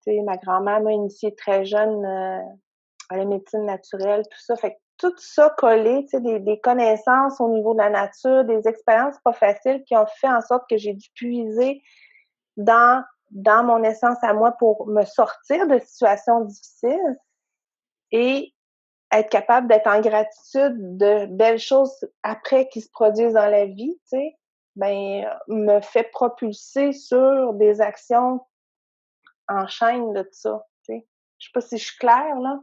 Tu sais, ma grand-mère m'a initiée très jeune à la médecine naturelle, tout ça. Fait que tout ça collé, tu sais, des connaissances au niveau de la nature, des expériences pas faciles qui ont fait en sorte que j'ai dû puiser dans mon essence à moi pour me sortir de situations difficiles et être capable d'être en gratitude de belles choses après qui se produisent dans la vie, tu sais, ben, me fait propulser sur des actions en chaîne de ça, tu sais. Je sais pas si je suis claire, là.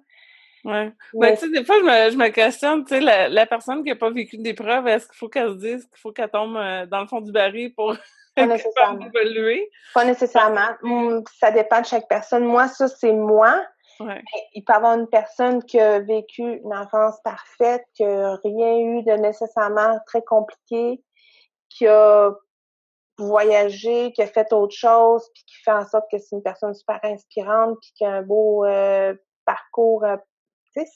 Ouais. Ben, Mais tu sais, des fois, je me questionne, tu sais, la personne qui a pas vécu d'épreuve, est-ce qu'il faut qu'elle se dise qu'il faut qu'elle tombe dans le fond du baril pour pas être capable nécessairement. d'évoluer? Pas Parce nécessairement. que, Ça dépend de chaque personne. Moi, ça, c'est moi. ouais. Il peut y avoir une personne qui a vécu une enfance parfaite, qui a rien eu de nécessairement très compliqué, qui a voyagé, qui a fait autre chose, puis qui fait en sorte que c'est une personne super inspirante, puis qui a un beau parcours. Tu sais,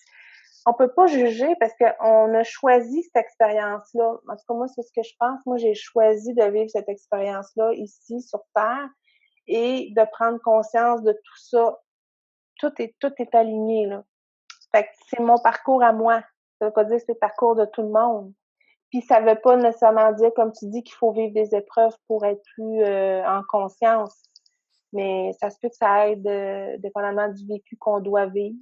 on peut pas juger parce qu'on a choisi cette expérience-là. En tout cas, moi, c'est ce que je pense. Moi, j'ai choisi de vivre cette expérience-là ici, sur Terre, et de prendre conscience de tout ça. Tout est aligné, là. Fait que c'est mon parcours à moi. Ça veut pas dire que c'est le parcours de tout le monde. Puis ça veut pas nécessairement dire, comme tu dis, qu'il faut vivre des épreuves pour être plus en conscience. Mais ça se peut que ça aide dépendamment du vécu qu'on doit vivre.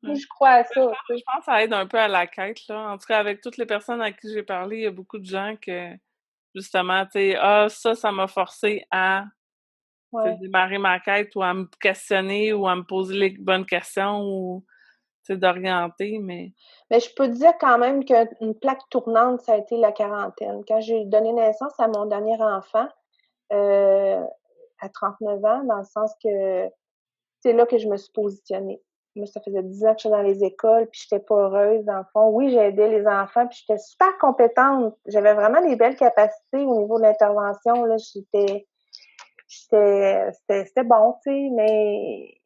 Moi, Ouais. je crois à Ben, ça, tu je sais. pense que ça aide un peu à la quête, là. En tout cas, avec toutes les personnes à qui j'ai parlé, il y a beaucoup de gens que, justement, tu sais, ah, ça m'a forcé à, tu sais, Ouais. démarrer ma quête ou à me questionner ou à me poser les bonnes questions ou, tu sais, d'orienter, mais... Mais je peux te dire quand même qu'une plaque tournante, ça a été la quarantaine. Quand j'ai donné naissance à mon dernier enfant, euh, à 39 ans, dans le sens que c'est là que je me suis positionnée. Moi, ça faisait 10 ans que j'étais dans les écoles, puis j'étais pas heureuse, dans le fond. Oui, j'aidais les enfants, puis j'étais super compétente. J'avais vraiment des belles capacités au niveau de l'intervention, là. C'était bon, tu sais, mais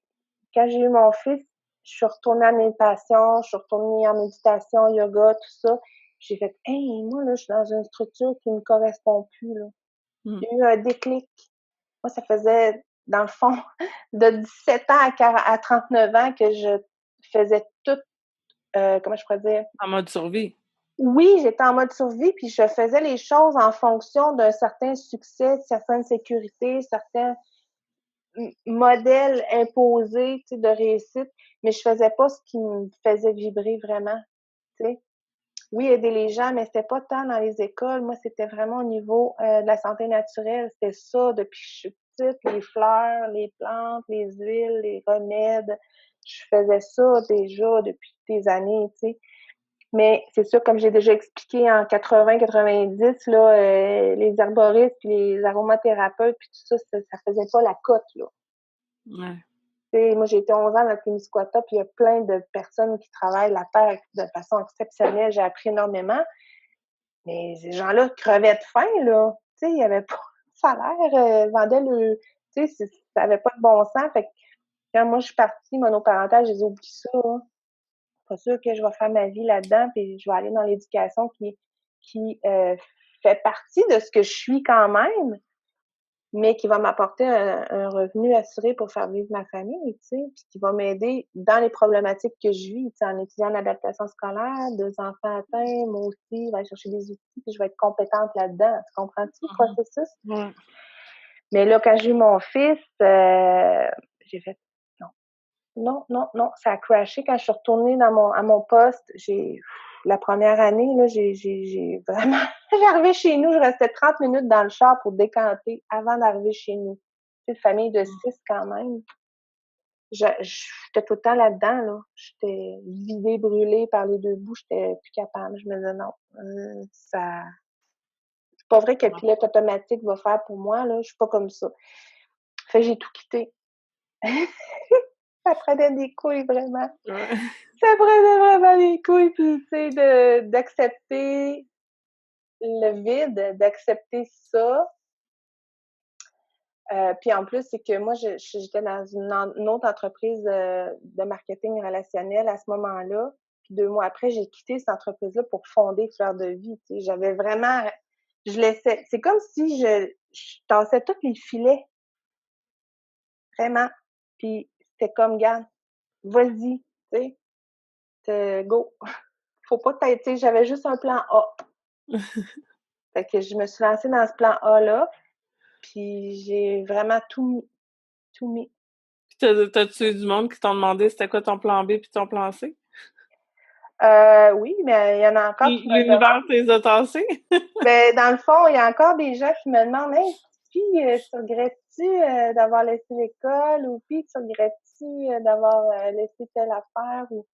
quand j'ai eu mon fils, je suis retournée à mes passions, je suis retournée en méditation, yoga, tout ça. J'ai fait, hey, moi, là, je suis dans une structure qui me correspond plus, là. Hmm. Il y a eu un déclic. Moi, ça faisait, dans le fond, de 17 ans à 39 ans que je faisais tout, comment je pourrais dire? En mode survie. Oui, j'étais en mode survie, puis je faisais les choses en fonction d'un certain succès, de certaines sécurités, certains modèles imposés, tu sais, de réussite, mais je faisais pas ce qui me faisait vibrer vraiment, tu sais. Oui, aider les gens, mais c'était pas tant dans les écoles. Moi, c'était vraiment au niveau de la santé naturelle. C'était ça depuis que je suis petite, les fleurs, les plantes, les huiles, les remèdes. Je faisais ça déjà depuis des années, tu sais. Mais c'est sûr, comme j'ai déjà expliqué en 80-90, là, les herboristes puis les aromathérapeutes puis tout ça, ça faisait pas la cote, là. Ouais. T'sais, moi, j'ai été 11 ans dans le Témiscouata, puis il y a plein de personnes qui travaillent la terre de façon exceptionnelle. J'ai appris énormément. Mais ces gens-là crevaient de faim, là. Tu sais, il y avait pas de salaire, vendaient le... Tu sais, ça avait pas de bon sens. Fait que quand moi, je suis partie monoparentale, j'ai dit, oublie ça, hein. Pas sûr que je vais faire ma vie là-dedans, puis je vais aller dans l'éducation qui fait partie de ce que je suis quand même, mais qui va m'apporter un revenu assuré pour faire vivre ma famille, tu sais, puis qui va m'aider dans les problématiques que je vis, tu sais, en étudiant l'adaptation scolaire, 2 enfants atteints, moi aussi, je vais aller chercher des outils, puis je vais être compétente là-dedans. Tu comprends-tu le Mhm. processus? Ouais. Mais là, quand j'ai eu mon fils, j'ai fait non, non, non, non, ça a crashé. Quand je suis retournée à mon poste, la première année, là, j'ai vraiment, j'arrivais chez nous, je restais 30 minutes dans le char pour décanter avant d'arriver chez nous. C'est une famille de 6 quand même. J'étais tout le temps là-dedans, là. J'étais vidée, brûlée par les deux bouts, j'étais plus capable. Je me disais non, ça, c'est pas vrai que le pilote automatique va faire pour moi, là. Je suis pas comme ça. Fait que j'ai tout quitté. Ça prenait des couilles, vraiment. Ouais. Ça prenait vraiment des couilles, puis tu sais, d'accepter le vide, d'accepter ça. Puis en plus, c'est que moi, j'étais dans une autre entreprise de marketing relationnel à ce moment-là. Puis 2 mois après, j'ai quitté cette entreprise-là pour fonder Fleur de Vie. Tu sais, j'avais vraiment, je laissais, c'est comme si je tassais tous les filets, vraiment. Puis c'était comme, garde, vas-y, tu sais, go. faut pas t'être, tu sais, j'avais juste un plan A. Fait que je me suis lancée dans ce plan A-là, puis j'ai vraiment tout mis. Puis t'as-tu eu du monde qui t'ont demandé c'était quoi ton plan B puis ton plan C? Oui, mais il y en a encore qui me le demandent. L'univers t'es a tassés? Ben, dans le fond, il y a encore des gens qui me demandent, hey, puis tu regrettes-tu d'avoir laissé l'école, ou puis tu regrettes-tu d'avoir laissé telle affaire, ou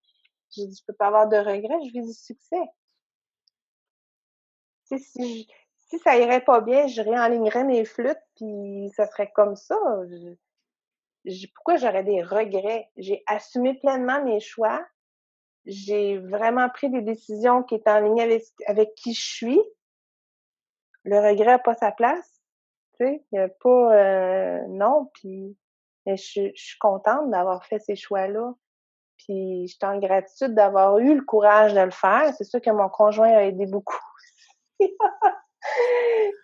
j'ai dit, je peux pas avoir de regrets, je vis du succès. Tu sais, si ça irait pas bien, je réalignerais mes flûtes, puis ça serait comme ça. Pourquoi j'aurais des regrets? J'ai assumé pleinement mes choix. J'ai vraiment pris des décisions qui étaient en ligne avec qui je suis. Le regret n'a pas sa place. Tu sais, il n'y a pas non, puis mais je suis contente d'avoir fait ces choix-là. Puis je suis en gratitude d'avoir eu le courage de le faire. C'est sûr que mon conjoint a aidé beaucoup.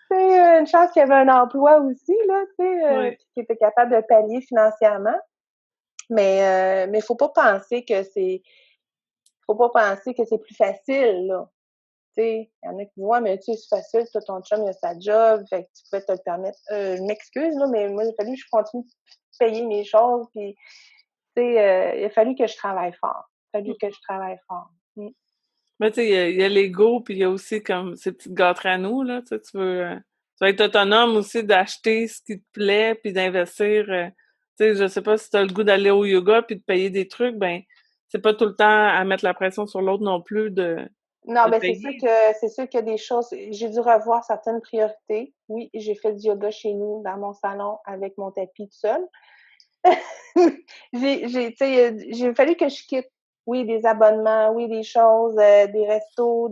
C'est une chance qu'il y avait un emploi aussi, là, tu sais, qui était capable de pallier financièrement. Mais faut pas penser que c'est plus facile, là. Tu sais, il y en a qui disent, ouais, mais tu sais, c'est facile, toi, ton chum, il a sa job, fait que tu peux te le permettre. Je m'excuse, là, mais moi, il a fallu que je continue de payer mes choses, puis, tu sais, il a fallu que je travaille fort. Mais tu sais, il y a l'ego, puis il y a aussi comme ces petites gâteries à nous, là, tu sais, tu veux être autonome aussi d'acheter ce qui te plaît, puis d'investir, tu sais, je sais pas si t'as le goût d'aller au yoga puis de payer des trucs, ben, c'est pas tout le temps à mettre la pression sur l'autre non plus Non, de ben payer. c'est sûr qu'il y a des choses. J'ai dû revoir certaines priorités. Oui, j'ai fait du yoga chez nous, dans mon salon, avec mon tapis tout seul. Tu sais, j'ai fallu que je quitte, oui, des abonnements, oui, des choses, des restos,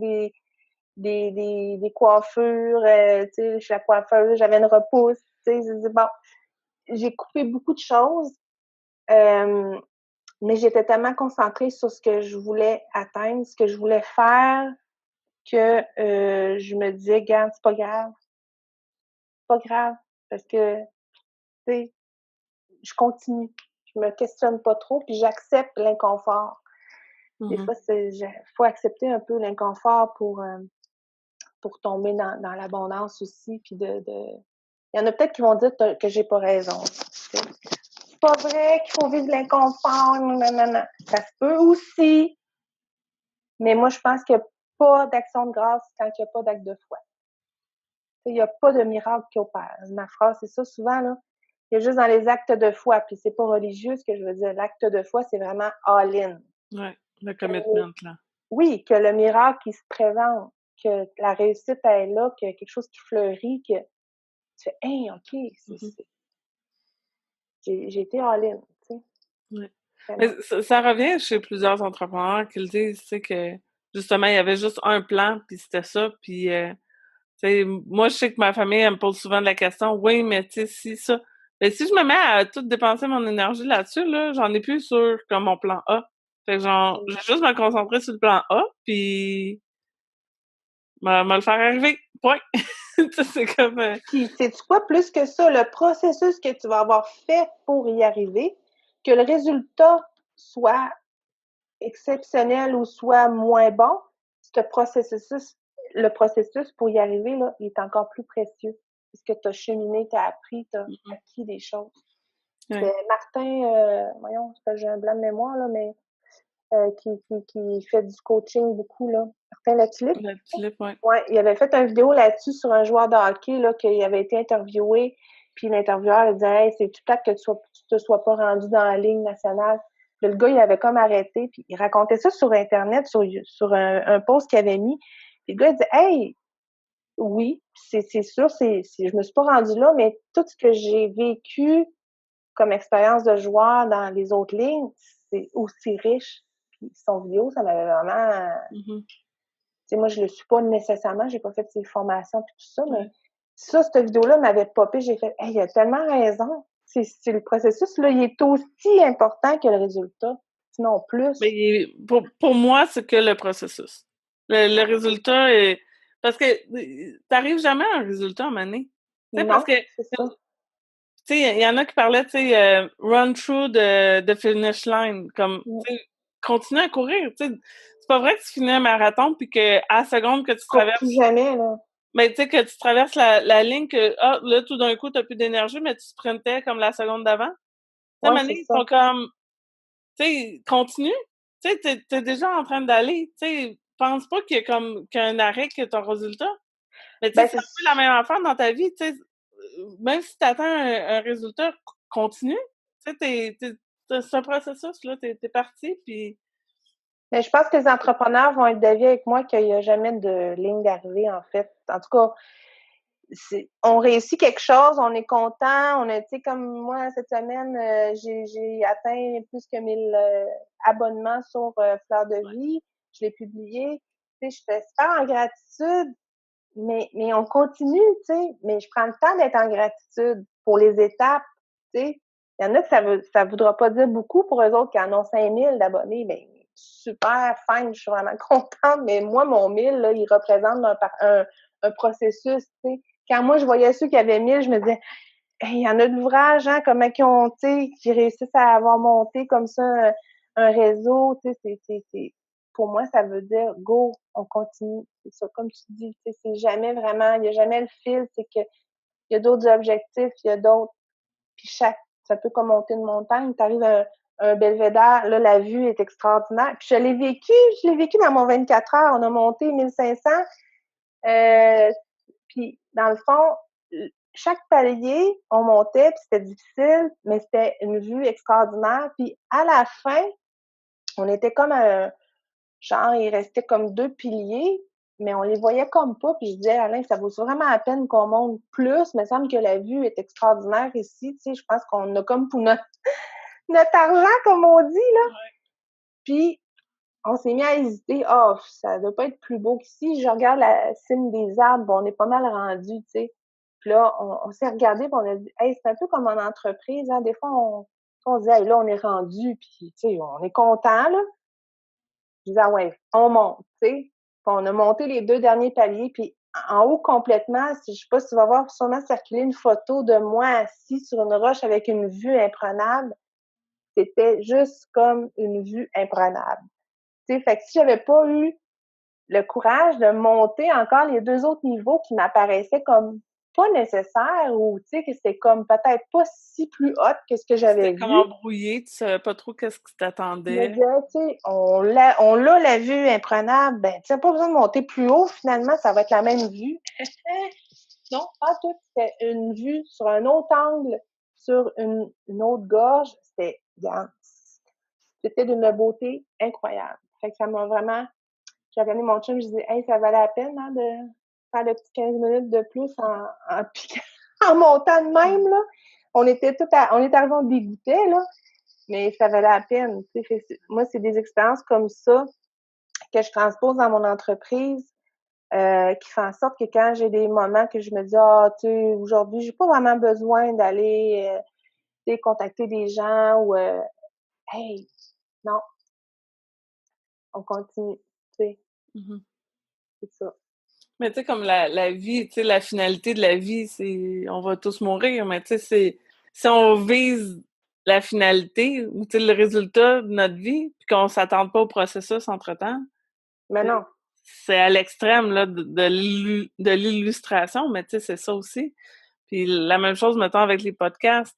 des coiffures, tu sais, chez la coiffeuse, j'avais une repousse, tu sais, bon, j'ai coupé beaucoup de choses, mais j'étais tellement concentrée sur ce que je voulais atteindre, ce que je voulais faire, que je me disais, regarde, c'est pas grave, parce que, tu sais, je continue. Je me questionne pas trop, puis j'accepte l'inconfort. Des Mhm. fois, faut accepter un peu l'inconfort pour tomber dans l'abondance aussi, puis il y en a peut-être qui vont dire que j'ai pas raison. C'est pas vrai qu'il faut vivre l'inconfort, non. Ça se peut aussi, mais moi, je pense qu'il n'y a pas d'action de grâce quand il n'y a pas d'acte de foi. Il n'y a pas de miracle qui opère. Ma phrase, c'est ça souvent, là. Il y a juste dans les actes de foi, puis c'est pas religieux ce que je veux dire. L'acte de foi, c'est vraiment all-in. Ouais, le commitment, là. Oui, que le miracle, il se présente, que la réussite, elle est là, que quelque chose qui fleurit, que tu fais, hey, OK, Mhm. j'ai été all-in, tu sais. Ouais. Mais Vraiment. ça revient chez plusieurs entrepreneurs qui le disent, tu sais, que justement, il y avait juste un plan, puis c'était ça, puis tu sais, moi, je sais que ma famille, elle me pose souvent de la question, oui, mais tu sais, si ça. Mais si je me mets à tout dépenser mon énergie là-dessus, là, j'en ai plus sur comme mon plan A. Fait que genre, je vais juste me concentrer sur le plan A, puis me le faire arriver. Point. Tu sais, c'est comme. Puis, sais-tu quoi, plus que ça, le processus que tu vas avoir fait pour y arriver, que le résultat soit exceptionnel ou soit moins bon, le processus pour y arriver, là, il est encore plus précieux. Parce que tu as cheminé, tu as appris, tu as Mhm. acquis des choses. Ouais. C'est Martin, voyons, j'ai un blanc de mémoire, là, mais qui fait du coaching beaucoup, là. Martin Latulippe. La tulipe, ouais. Ouais, il avait fait une vidéo là-dessus sur un joueur de hockey, là, qui avait été interviewé, puis l'intervieweur, il disait, hey, c'est tout plate que tu te sois pas rendu dans la Ligue nationale. Puis le gars, il avait comme arrêté, puis il racontait ça sur Internet, sur un post qu'il avait mis. Puis le gars, il disait, hey, oui, c'est sûr, je me suis pas rendu là, mais tout ce que j'ai vécu comme expérience de joueur dans les autres lignes, c'est aussi riche. Puis son vidéo, ça m'avait vraiment, Mhm. tu sais, moi, je le suis pas nécessairement, j'ai pas fait ses formations puis tout ça, mais Ouais. ça, cette vidéo-là m'avait popé, j'ai fait, hey, il a tellement raison. C'est le processus, là, il est aussi important que le résultat, sinon plus. Mais pour moi, c'est que le processus. Le résultat est. Parce que t'arrives jamais à un résultat à un moment donné. Tu sais, parce Non, que c'est ça. tu sais, il y en a qui parlaient, tu sais, run through the finish line, comme, Mm. tu sais, continuer à courir, tu sais. c'est pas vrai que tu finis un marathon puis que à la seconde que tu Cours plus traverses, jamais, là. mais tu sais que tu traverses la ligne que là tout d'un coup t'as plus d'énergie, mais tu sprintais comme la seconde d'avant. Tu sais, à un Ouais, moment c'est donné, ils ça. sont comme, tu sais, continue. Tu sais, t'es déjà en train d'aller. Tu sais, pense pas qu'il y a comme qu'un arrêt que ton résultat. Mais tu sais, Ben, c'est un peu la même affaire dans ta vie. Tu sais, même si tu attends un résultat, continue. Tu sais, c'est un processus là. T'es parti, puis mais je pense que les entrepreneurs vont être d'avis avec moi qu'il n'y a jamais de ligne d'arrivée, en fait. En tout cas, on réussit quelque chose, on est content, on a, tu sais, comme moi, cette semaine, j'ai atteint plus que 1000 abonnements sur Fleur de Vie. Je l'ai publié. Tu sais, je fais super en gratitude, mais on continue, tu sais. Mais je prends le temps d'être en gratitude pour les étapes, tu sais. Il y en a que ça voudra pas dire beaucoup pour eux autres qui en ont 5000 d'abonnés. Ben, super, fine, je suis vraiment contente. Mais moi, mon 1000, là, il représente un processus, tu sais. Quand moi, je voyais ceux qui avaient 1000, je me disais, hey, il y en a de l'ouvrage, hein, comment ils ont, tu sais, qui réussissent à avoir monté comme ça un réseau, tu sais, pour moi, ça veut dire, go, on continue. C'est ça, comme tu dis, tu sais, c'est jamais vraiment, il n'y a jamais le fil, c'est que il y a d'autres objectifs, il y a d'autres, puis ça peut comme monter une montagne, tu arrives à un belvédère, là, la vue est extraordinaire. Puis je l'ai vécu dans mon 24 heures, on a monté 1500, puis dans le fond, chaque palier, on montait, puis c'était difficile, mais c'était une vue extraordinaire. Puis à la fin, on était comme genre, il restait comme 2 piliers, mais on les voyait comme pas. Puis je disais, Alain, ça vaut vraiment la peine qu'on monte plus. Il me semble que la vue est extraordinaire ici. Tu sais, je pense qu'on a comme pour notre argent, comme on dit, là. Puis on s'est mis à hésiter. Oh, ça doit pas être plus beau qu'ici. Je regarde la cime des arbres, bon, on est pas mal rendu, tu sais. Puis là, on s'est regardé, puis on a dit, hey, c'est un peu comme en entreprise, hein. Des fois, on se dit, hey, là, on est rendu, puis tu sais, on est content, là. Je disais, ah ouais, on monte, tu sais. Puis on a monté les 2 derniers paliers, puis en haut complètement, je sais pas si tu vas voir sûrement circuler une photo de moi assis sur une roche avec une vue imprenable. C'était juste comme une vue imprenable. Tu sais, fait que si j'avais pas eu le courage de monter encore les 2 autres niveaux qui m'apparaissaient comme pas nécessaires ou tu sais que c'était comme peut-être pas si plus haut que ce que j'avais c'était comme vu. embrouillé, tu savais pas trop qu'est-ce qui Je me t'attendait. disais, tu sais, on l'a la vue imprenable, ben tu n'as pas besoin de monter plus haut, finalement, ça va être la même vue. Non, pas tout, c'était une vue sur un autre angle, sur une autre gorge, c'était d'une beauté incroyable. Fait que ça m'a vraiment, j'ai regardé mon chum, je disais, hey, ça valait la peine, hein, de faire le petit 15 minutes de plus en piquant, en montant de même, là. On est arrivés, on dégoûtait, là, mais ça valait la peine. Tu sais, moi, c'est des expériences comme ça que je transpose dans mon entreprise, qui fait en sorte que quand j'ai des moments que je me dis, ah, tu sais, aujourd'hui, j'ai pas vraiment besoin d'aller, tu sais, contacter des gens ou, hey, non, on continue, tu sais, Mmh. c'est ça. Mais tu sais, comme la vie, tu sais, la finalité de la vie, c'est on va tous mourir, mais tu sais, c'est si on vise la finalité ou tu sais, le résultat de notre vie, puis qu'on s'attende pas au processus entre-temps, Mais non, c'est à l'extrême là, de l'illustration, mais tu sais, c'est ça aussi. Puis la même chose, mettons, avec les podcasts.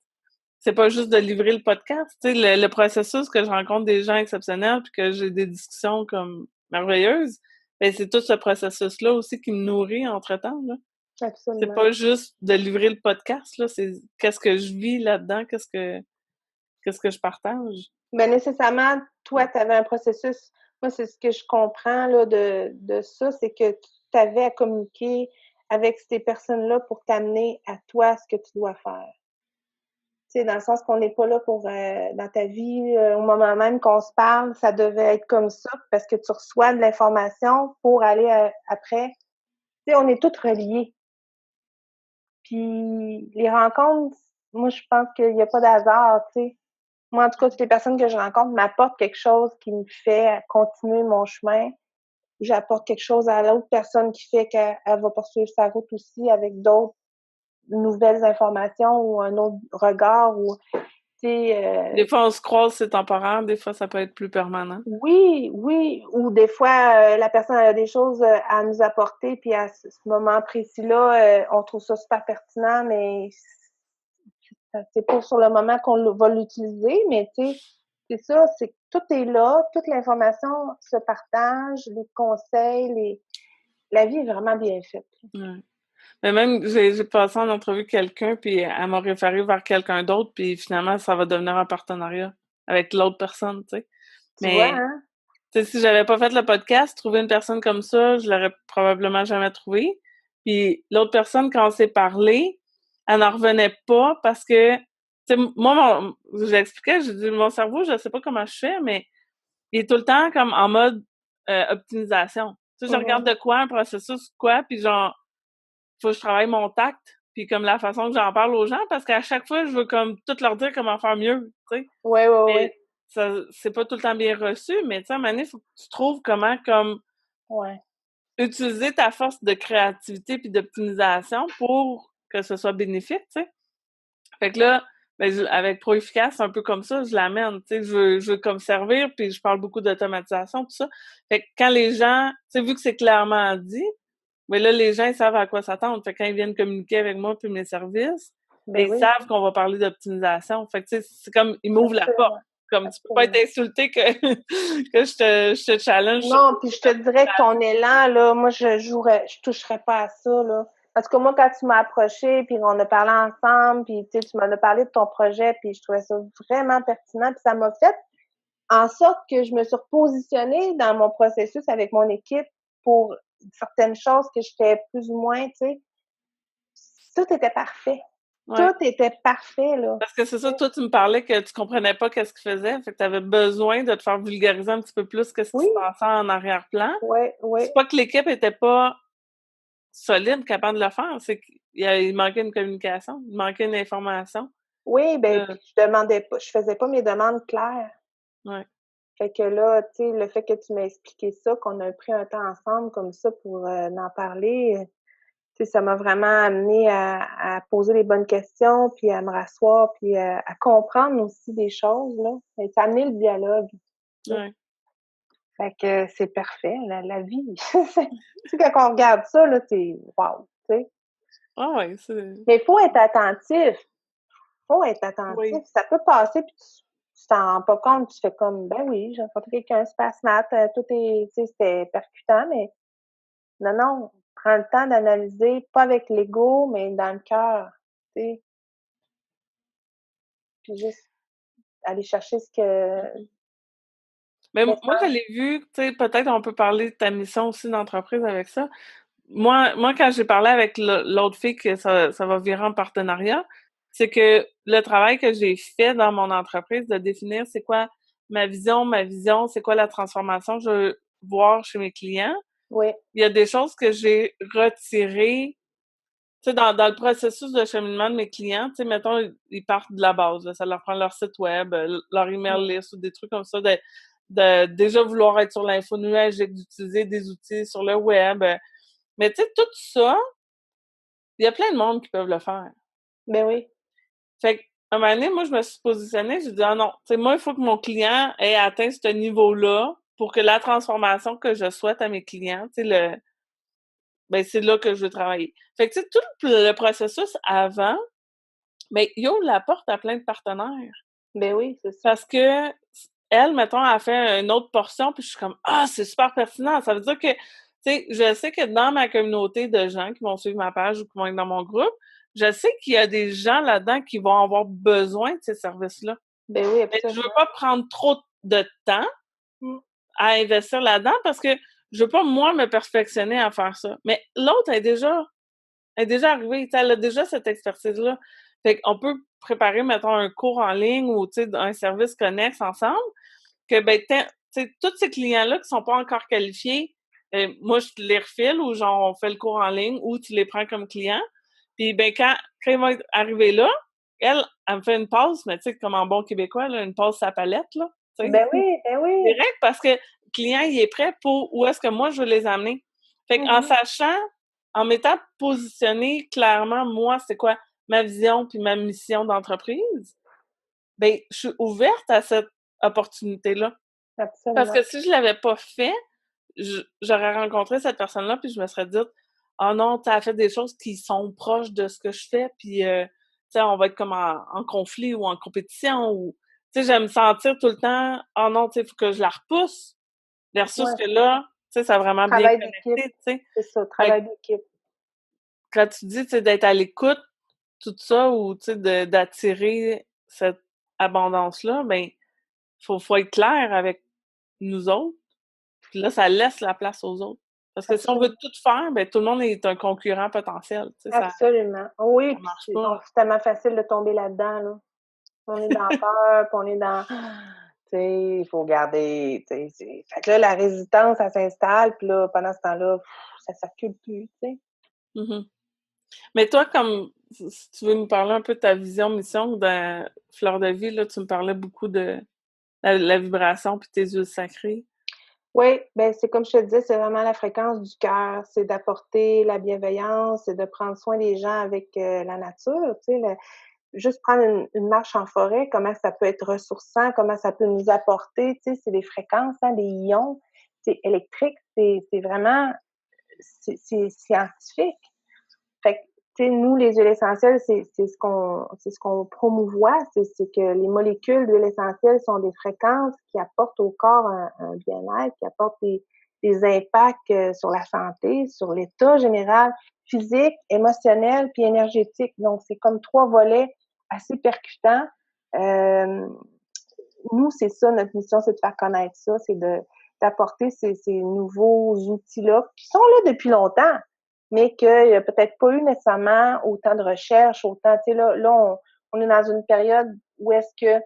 C'est pas juste de livrer le podcast, tu sais, le processus que je rencontre des gens exceptionnels puis que j'ai des discussions comme merveilleuses, ben c'est tout ce processus-là aussi qui me nourrit entre-temps, là. C'est absolument. pas juste de livrer le podcast, là, c'est qu'est-ce que je vis là-dedans, qu'est-ce que je partage. Ben nécessairement, toi, tu avais un processus. Moi, c'est ce que je comprends là, de ça, c'est que tu avais à communiquer avec ces personnes-là pour t'amener à toi ce que tu dois faire. Tu sais, dans le sens qu'on n'est pas là pour dans ta vie, au moment même qu'on se parle, ça devait être comme ça parce que tu reçois de l'information pour aller après. Tu sais, on est tous reliés. Puis les rencontres, moi, je pense qu'il n'y a pas d'hasard, tu sais. Moi, en tout cas, toutes les personnes que je rencontre m'apportent quelque chose qui me fait continuer mon chemin. J'apporte quelque chose à l'autre personne qui fait qu'elle va poursuivre sa route aussi avec d'autres nouvelles informations ou un autre regard ou, tu Des fois, on se croise, c'est temporaire, des fois, ça peut être plus permanent. Oui, oui. Ou des fois, la personne a des choses à nous apporter, puis à ce moment précis-là, on trouve ça super pertinent, mais c'est pas sur le moment qu'on va l'utiliser, mais tu sais, c'est ça, c'est que tout est là, toute l'information se partage, les conseils, la vie est vraiment bien faite. Ouais. Mais même, j'ai passé en entrevue quelqu'un, puis elle m'a référé vers quelqu'un d'autre, puis finalement, ça va devenir un partenariat avec l'autre personne, tu sais. Tu vois, Mais, hein? tu sais, si j'avais pas fait le podcast, trouver une personne comme ça, je l'aurais probablement jamais trouvé. Puis l'autre personne, quand on s'est parlé, elle n'en revenait pas parce que, tu sais, moi, j'expliquais, j'ai dit, mon cerveau, je sais pas comment je fais, mais il est tout le temps comme en mode optimisation. Tu sais, je regarde de quoi, un processus, quoi, puis genre, faut que je travaille mon tact, puis comme la façon que j'en parle aux gens, parce qu'à chaque fois, je veux comme tout leur dire comment faire mieux, tu sais. Oui, oui, oui. Mais ça, c'est pas tout le temps bien reçu, mais tu sais, à un moment donné, faut que tu trouves comment comme Ouais. utiliser ta force de créativité puis d'optimisation pour que ce soit bénéfique, tu sais. Fait que là, ben, avec ProEfficace, c'est un peu comme ça, je l'amène, tu sais, je veux comme servir, puis je parle beaucoup d'automatisation, tout ça. Fait que quand les gens, tu sais, vu que c'est clairement dit, mais là, les gens, ils savent à quoi s'attendre. Fait que quand ils viennent communiquer avec moi puis mes services, Ben ils oui, savent qu'on va parler d'optimisation. Fait que, tu sais, c'est comme, ils m'ouvrent la porte. absolument, Comme, tu peux pas être absolument. insulté que, que je te challenge sur Non, puis je te dirais que ton élan, là, moi, je toucherais pas à ça, là. Parce que moi, quand tu m'as approché, puis on a parlé ensemble, puis tu m'en as parlé de ton projet, puis je trouvais ça vraiment pertinent, puis ça m'a fait en sorte que je me suis repositionnée dans mon processus avec mon équipe pour certaines choses que j'étais plus ou moins, tu sais. Tout était parfait. Ouais. Tout était parfait, là. Parce que c'est ça, toi, tu me parlais que tu comprenais pas qu'est-ce qu'ils faisaient. Fait que tu avais besoin de te faire vulgariser un petit peu plus qu'est-ce qui Oui, se passait en arrière-plan. oui, oui. C'est pas que l'équipe était pas solide, capable de le faire. C'est qu'il manquait une communication, il manquait une information. Oui, ben, Euh, puis je demandais pas, je faisais pas mes demandes claires. ouais. Fait que là, tu sais, le fait que tu m'as expliqué ça, qu'on a pris un temps ensemble comme ça pour en parler, tu sais, ça m'a vraiment amené à poser les bonnes questions, puis à me rasseoir, puis à comprendre aussi des choses, là. Et ça a amené le dialogue, tu sais. Ouais. Fait que c'est parfait, la vie. Tu sais, quand on regarde ça, là, c'est wow, tu sais. Ah ouais, c'est. Mais il faut être attentif. Faut être attentif. Oui. Ça peut passer, puis tu t'en rends pas compte. Tu fais comme, ben oui, j'ai rencontré quelqu'un, super smart, tout est, tu sais, c'était percutant, mais non, non, prends le temps d'analyser, pas avec l'ego, mais dans le cœur, tu sais, puis juste aller chercher ce que Mais moi, je l'essence. l'ai vu, tu sais, peut-être on peut parler de ta mission aussi d'entreprise avec ça. Moi, quand j'ai parlé avec l'autre fille que ça va virer en partenariat, c'est que le travail que j'ai fait dans mon entreprise de définir c'est quoi ma vision, c'est quoi la transformation que je veux voir chez mes clients. Oui, Il y a des choses que j'ai retirées. Tu sais, dans le processus de cheminement de mes clients, tu sais, mettons, ils partent de la base, là, ça leur prend leur site web, leur email mmh, list ou des trucs comme ça, de déjà vouloir être sur l'info nuagique, d'utiliser des outils sur le web. Mais tu sais, tout ça, il y a plein de monde qui peuvent le faire. ben oui. Fait qu'à un moment donné, moi, je me suis positionnée, j'ai dit, ah non, tu sais, moi, il faut que mon client ait atteint ce niveau-là pour que la transformation que je souhaite à mes clients, tu sais, ben, c'est là que je veux travailler. Fait que, tu sais, tout le processus avant, mais il ouvre la porte à plein de partenaires. Ben oui, c'est ça. Parce que elle, mettons, a fait une autre portion, puis je suis comme ah, c'est super pertinent. Ça veut dire que, tu sais, je sais que dans ma communauté de gens qui vont suivre ma page ou qui vont être dans mon groupe, je sais qu'il y a des gens là-dedans qui vont avoir besoin de ces services-là. Ben oui, Mais je veux absolument. pas prendre trop de temps Mmh. à investir là-dedans parce que je veux pas, moi, me perfectionner à faire ça. Mais l'autre elle est déjà arrivée, tu sais, elle a déjà cette expertise-là. Fait qu'on peut préparer, mettons, un cours en ligne ou, tu sais, un service connexe ensemble, que, ben, tu sais, tous ces clients-là qui sont pas encore qualifiés, moi, je te les refile ou genre, on fait le cours en ligne ou tu les prends comme clients. Puis, ben, quand ils vont être arrivés là, elle me fait une pause, mais tu sais, comme en bon québécois, là, une pause sa palette, là, tu sais. Ben oui, ben oui. Direct parce que le client, il est prêt pour où est-ce que moi, je veux les amener. Fait qu'en Mmh. sachant, en m'étant positionnée clairement, moi, c'est quoi ma vision puis ma mission d'entreprise, ben, je suis ouverte à cette opportunité-là. Parce Absolument. que si je l'avais pas fait, j'aurais rencontré cette personne-là, puis je me serais dit, oh non, tu as fait des choses qui sont proches de ce que je fais, puis tu sais, on va être comme en conflit ou en compétition, ou tu sais, j'aime sentir tout le temps, oh non, tu sais, il faut que je la repousse, versus Ouais. que là, tu sais, ça a vraiment bien Travail d'équipe, connecté, tu sais. c'est ça, Fait que travail d'équipe. quand tu dis, tu sais, d'être à l'écoute, tout ça, ou tu sais, d'attirer cette abondance-là, ben, faut être clair avec nous autres. Puis là, ça laisse la place aux autres. Parce que si on veut Absolument. tout faire, ben tout le monde est un concurrent potentiel. Tu sais, Absolument. Oui, ça puis marche pas. c'est tellement facile de tomber là-dedans, là. On est dans la peur, puis on est dans tu sais, il faut garder, tu sais, fait que là, la résistance, ça s'installe, puis là, pendant ce temps-là, ça circule plus, tu sais. Mhm. Mais toi, comme si tu veux nous parler un peu de ta vision, mission dans Fleur de Vie, là, tu me parlais beaucoup de la vibration puis tes huiles sacrées. Oui, ben c'est comme je te disais, c'est vraiment la fréquence du cœur, c'est d'apporter la bienveillance, c'est de prendre soin des gens avec la nature, tu sais, juste prendre une marche en forêt, comment ça peut être ressourçant, comment ça peut nous apporter, tu sais, c'est des fréquences, hein, des ions, c'est électrique, c'est vraiment, c'est scientifique. Fait que, tu sais, nous, les huiles essentielles, c'est ce qu'on promouvoit, c'est que les molécules d'huile essentielle sont des fréquences qui apportent au corps un bien-être, qui apportent des impacts sur la santé, sur l'état général, physique, émotionnel, puis énergétique. Donc, c'est comme 3 volets assez percutants. Euh, Nous, c'est ça, notre mission, c'est de faire connaître ça, c'est d'apporter ces nouveaux outils-là qui sont là depuis longtemps, mais qu'il n'y a peut-être pas eu nécessairement autant de recherches, autant, tu sais, on est dans une période où est-ce que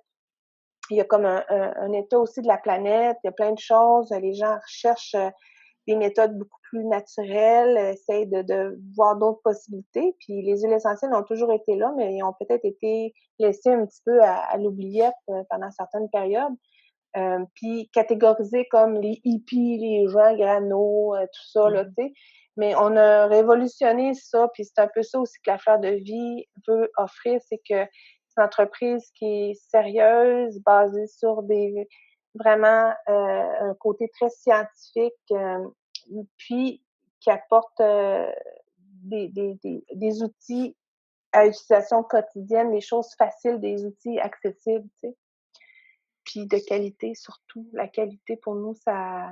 il y a comme un état aussi de la planète, il y a plein de choses, les gens recherchent des méthodes beaucoup plus naturelles, essayent de voir d'autres possibilités. Puis les huiles essentielles ont toujours été là, mais ils ont peut-être été laissées un petit peu à l'oubliette pendant certaines périodes. Puis catégorisées comme les hippies, les gens grano, tout ça, là, tu sais. Mais on a révolutionné ça, puis c'est un peu ça aussi que la Fleur de Vie veut offrir, c'est que c'est une entreprise qui est sérieuse, basée sur des vraiment un côté très scientifique, puis qui apporte des outils à utilisation quotidienne, des choses faciles, des outils accessibles, tu sais. Puis de qualité surtout. La qualité pour nous, ça.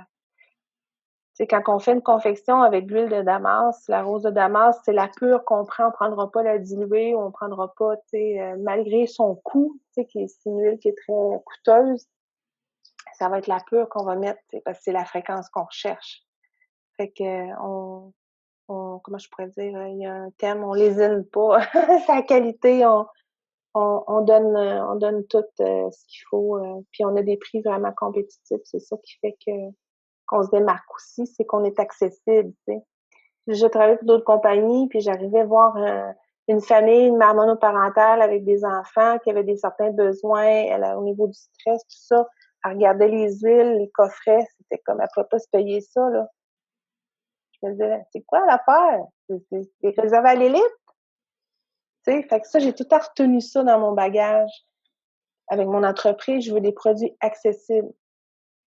Tu sais, quand on fait une confection avec l'huile de Damas, la rose de Damas, c'est la pure qu'on prend, on ne prendra pas la diluée, on ne prendra pas, tu sais, malgré son coût, tu sais, c'est une huile qui est très coûteuse, ça va être la pure qu'on va mettre, tu sais, parce que c'est la fréquence qu'on recherche. Fait que comment je pourrais dire, il y a un terme, on lésine pas. Sa qualité, on donne tout ce qu'il faut. Puis on a des prix vraiment compétitifs. C'est ça qui fait qu'on se démarque aussi, c'est qu'on est accessible. Tu sais. J'ai travaillé pour d'autres compagnies, puis j'arrivais à voir une famille, une mère monoparentale avec des enfants qui avaient des certains besoins au niveau du stress, tout ça. Elle regardait les huiles, les coffrets, c'était comme elle ne pouvait pas se payer ça. Là. Je me disais, c'est quoi l'affaire? C'est réservé à l'élite? Tu sais, fait que ça, j'ai tout à retenu ça dans mon bagage. Avec mon entreprise, je veux des produits accessibles.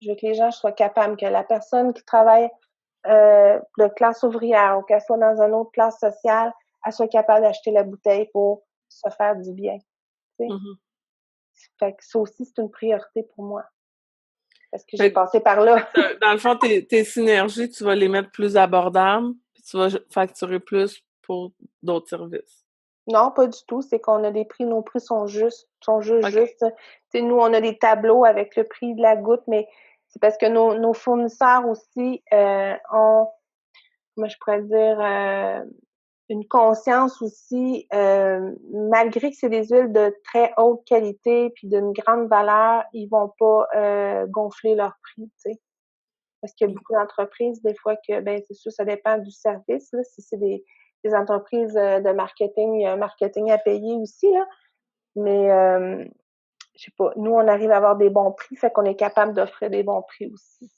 Je veux que les gens soient capables, que la personne qui travaille de classe ouvrière ou qu'elle soit dans une autre classe sociale, elle soit capable d'acheter la bouteille pour se faire du bien. Tu sais? Mhm. Fait que ça aussi, c'est une priorité pour moi. Parce que j'ai Fait passé par là. que, dans le fond, tes synergies, tu vas les mettre plus abordables, puis tu vas facturer plus pour d'autres services. Non, pas du tout. C'est qu'on a des prix, nos prix sont juste OK. justes. Tu sais, nous, on a des tableaux avec le prix de la goutte, mais c'est parce que nos fournisseurs aussi ont, comment je pourrais dire, une conscience aussi, malgré que c'est des huiles de très haute qualité puis d'une grande valeur, ils vont pas gonfler leur prix, tu sais. Parce qu'il y a beaucoup d'entreprises, des fois, que, ben, c'est sûr, ça dépend du service, là. Si c'est des entreprises de marketing, il y a un marketing à payer aussi, là. Mais, je sais pas, nous, on arrive à avoir des bons prix, fait qu'on est capable d'offrir des bons prix aussi.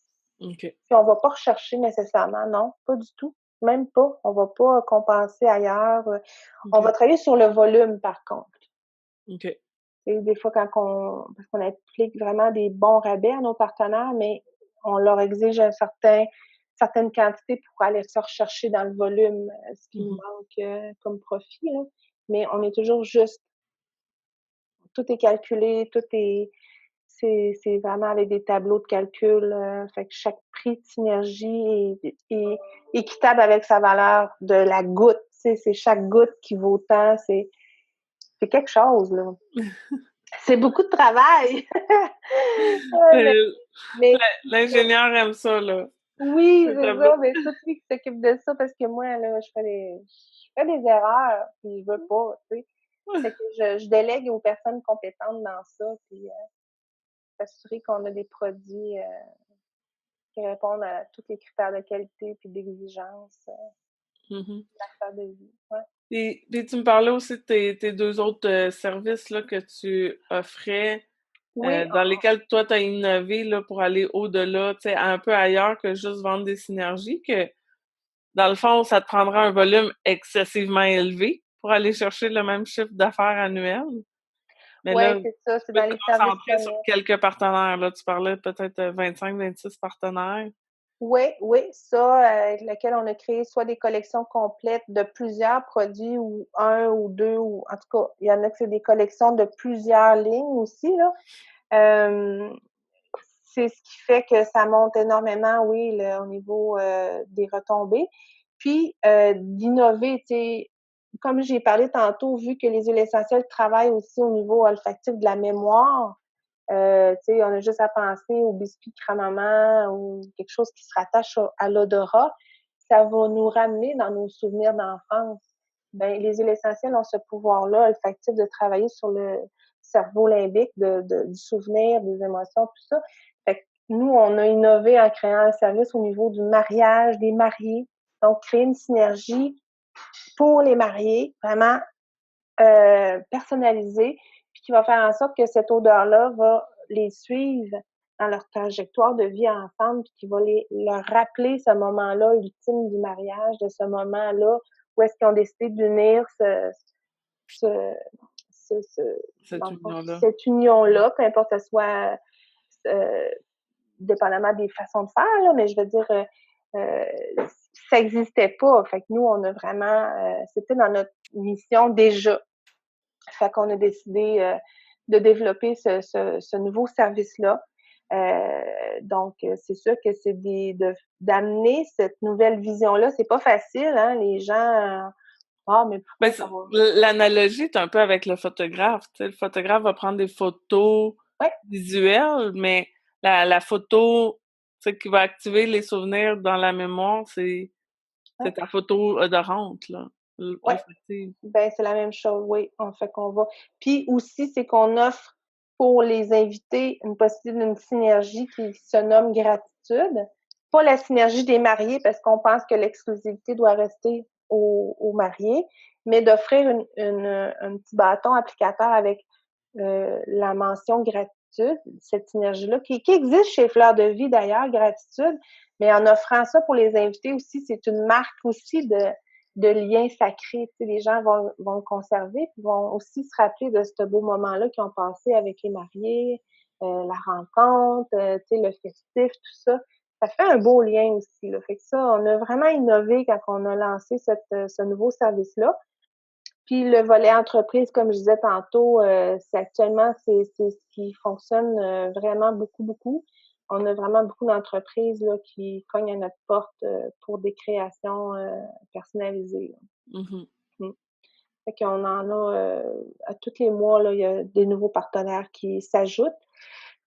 OK. Puis on va pas rechercher nécessairement, non, pas du tout. Même pas. On va pas compenser ailleurs. On OK. va travailler sur le volume, par contre. OK. Et des fois, parce qu'on applique vraiment des bons rabais à nos partenaires, mais on leur exige certaine quantité pour aller se rechercher dans le volume ce qui nous manque comme profit, là. Mais on est toujours juste. Tout est calculé, c'est vraiment avec des tableaux de calcul. Fait que chaque prix de synergie est équitable avec sa valeur de la goutte. Tu sais, c'est chaque goutte qui vaut tant. C'est quelque chose, là. C'est beaucoup de travail. mais L'ingénieur aime ça, là. oui, c'est ça. Mais c'est lui qui s'occupe de ça parce que moi, là, je fais des erreurs, puis je veux pas, tu sais. Fait que je délègue aux personnes compétentes dans ça, puis s'assurer qu'on a des produits qui répondent à tous les critères de qualité puis d'exigence d'achat de vie. Ouais. Puis tu me parlais aussi de tes deux autres services là, que tu offrais, Oui, dans lesquels toi, tu as innové là, pour aller au-delà, tu sais, un peu ailleurs que juste vendre des synergies, que dans le fond, ça te prendra un volume excessivement élevé pour aller chercher le même chiffre d'affaires annuel. Mais là, c'est ça, tu c'est peux dans te les services concentrer sur connexes. quelques partenaires. Là. Tu parlais peut-être 25-26 partenaires. Oui, ça, avec lequel on a créé soit des collections complètes de plusieurs produits ou un ou deux, ou en tout cas, il y en a que c'est des collections de plusieurs lignes aussi, là. C'est ce qui fait que ça monte énormément, oui, au niveau des retombées. Puis, d'innover, tu sais, comme j'ai parlé tantôt, vu que les huiles essentielles travaillent aussi au niveau olfactif de la mémoire, tu sais, on a juste à penser au biscuit crème-maman ou quelque chose qui se rattache à l'odorat, ça va nous ramener dans nos souvenirs d'enfance. Ben, les huiles essentielles ont ce pouvoir-là olfactif de travailler sur le cerveau limbique du souvenir, des émotions, tout ça. Fait que nous, on a innové en créant un service au niveau du mariage, des mariés. Donc, créer une synergie pour les mariés, vraiment personnalisée, puis qui va faire en sorte que cette odeur-là va les suivre dans leur trajectoire de vie ensemble, puis qui va leur rappeler ce moment-là ultime du mariage, de ce moment-là où est-ce qu'ils ont décidé d'unir ce, Cette union-là. cette union-là, peu importe que ce soit euh, dépendamment des façons de faire, là, mais je veux dire, ça n'existait pas. Fait que nous, on a vraiment, c'était dans notre mission déjà. Fait qu'on a décidé de développer ce nouveau service-là. Donc, c'est sûr que c'est d'amener cette nouvelle vision-là. C'est pas facile, hein? Les gens, mais pourquoi ça va? L'analogie est un peu avec le photographe. Tu sais, le photographe va prendre des photos Ouais. visuelles, mais la photo, tu sais, qui va activer les souvenirs dans la mémoire, c'est ta photo odorante, là, Ouais. olfactive. Ben, c'est la même chose, oui. On fait qu'on va. Puis aussi, c'est qu'on offre pour les invités une possibilité d'une synergie qui se nomme gratitude. Pas la synergie des mariés parce qu'on pense que l'exclusivité doit rester aux mariés, mais d'offrir un petit bâton applicateur avec la mention gratitude, cette synergie-là, qui existe chez Fleur de Vie d'ailleurs, gratitude, mais en offrant ça pour les invités aussi, c'est une marque aussi de lien sacré. Tu sais, les gens vont le conserver, puis vont aussi se rappeler de ce beau moment-là qu'ils ont passé avec les mariés, la rencontre, tu sais, le festif, tout ça. Ça fait un beau lien aussi, là. Fait que ça, on a vraiment innové quand on a lancé ce nouveau service-là. Puis le volet entreprise, comme je disais tantôt, c'est ce qui fonctionne vraiment beaucoup, beaucoup. On a vraiment beaucoup d'entreprises là, qui cognent à notre porte pour des créations personnalisées. Mm. Fait qu'on en a à tous les mois, là, il y a des nouveaux partenaires qui s'ajoutent.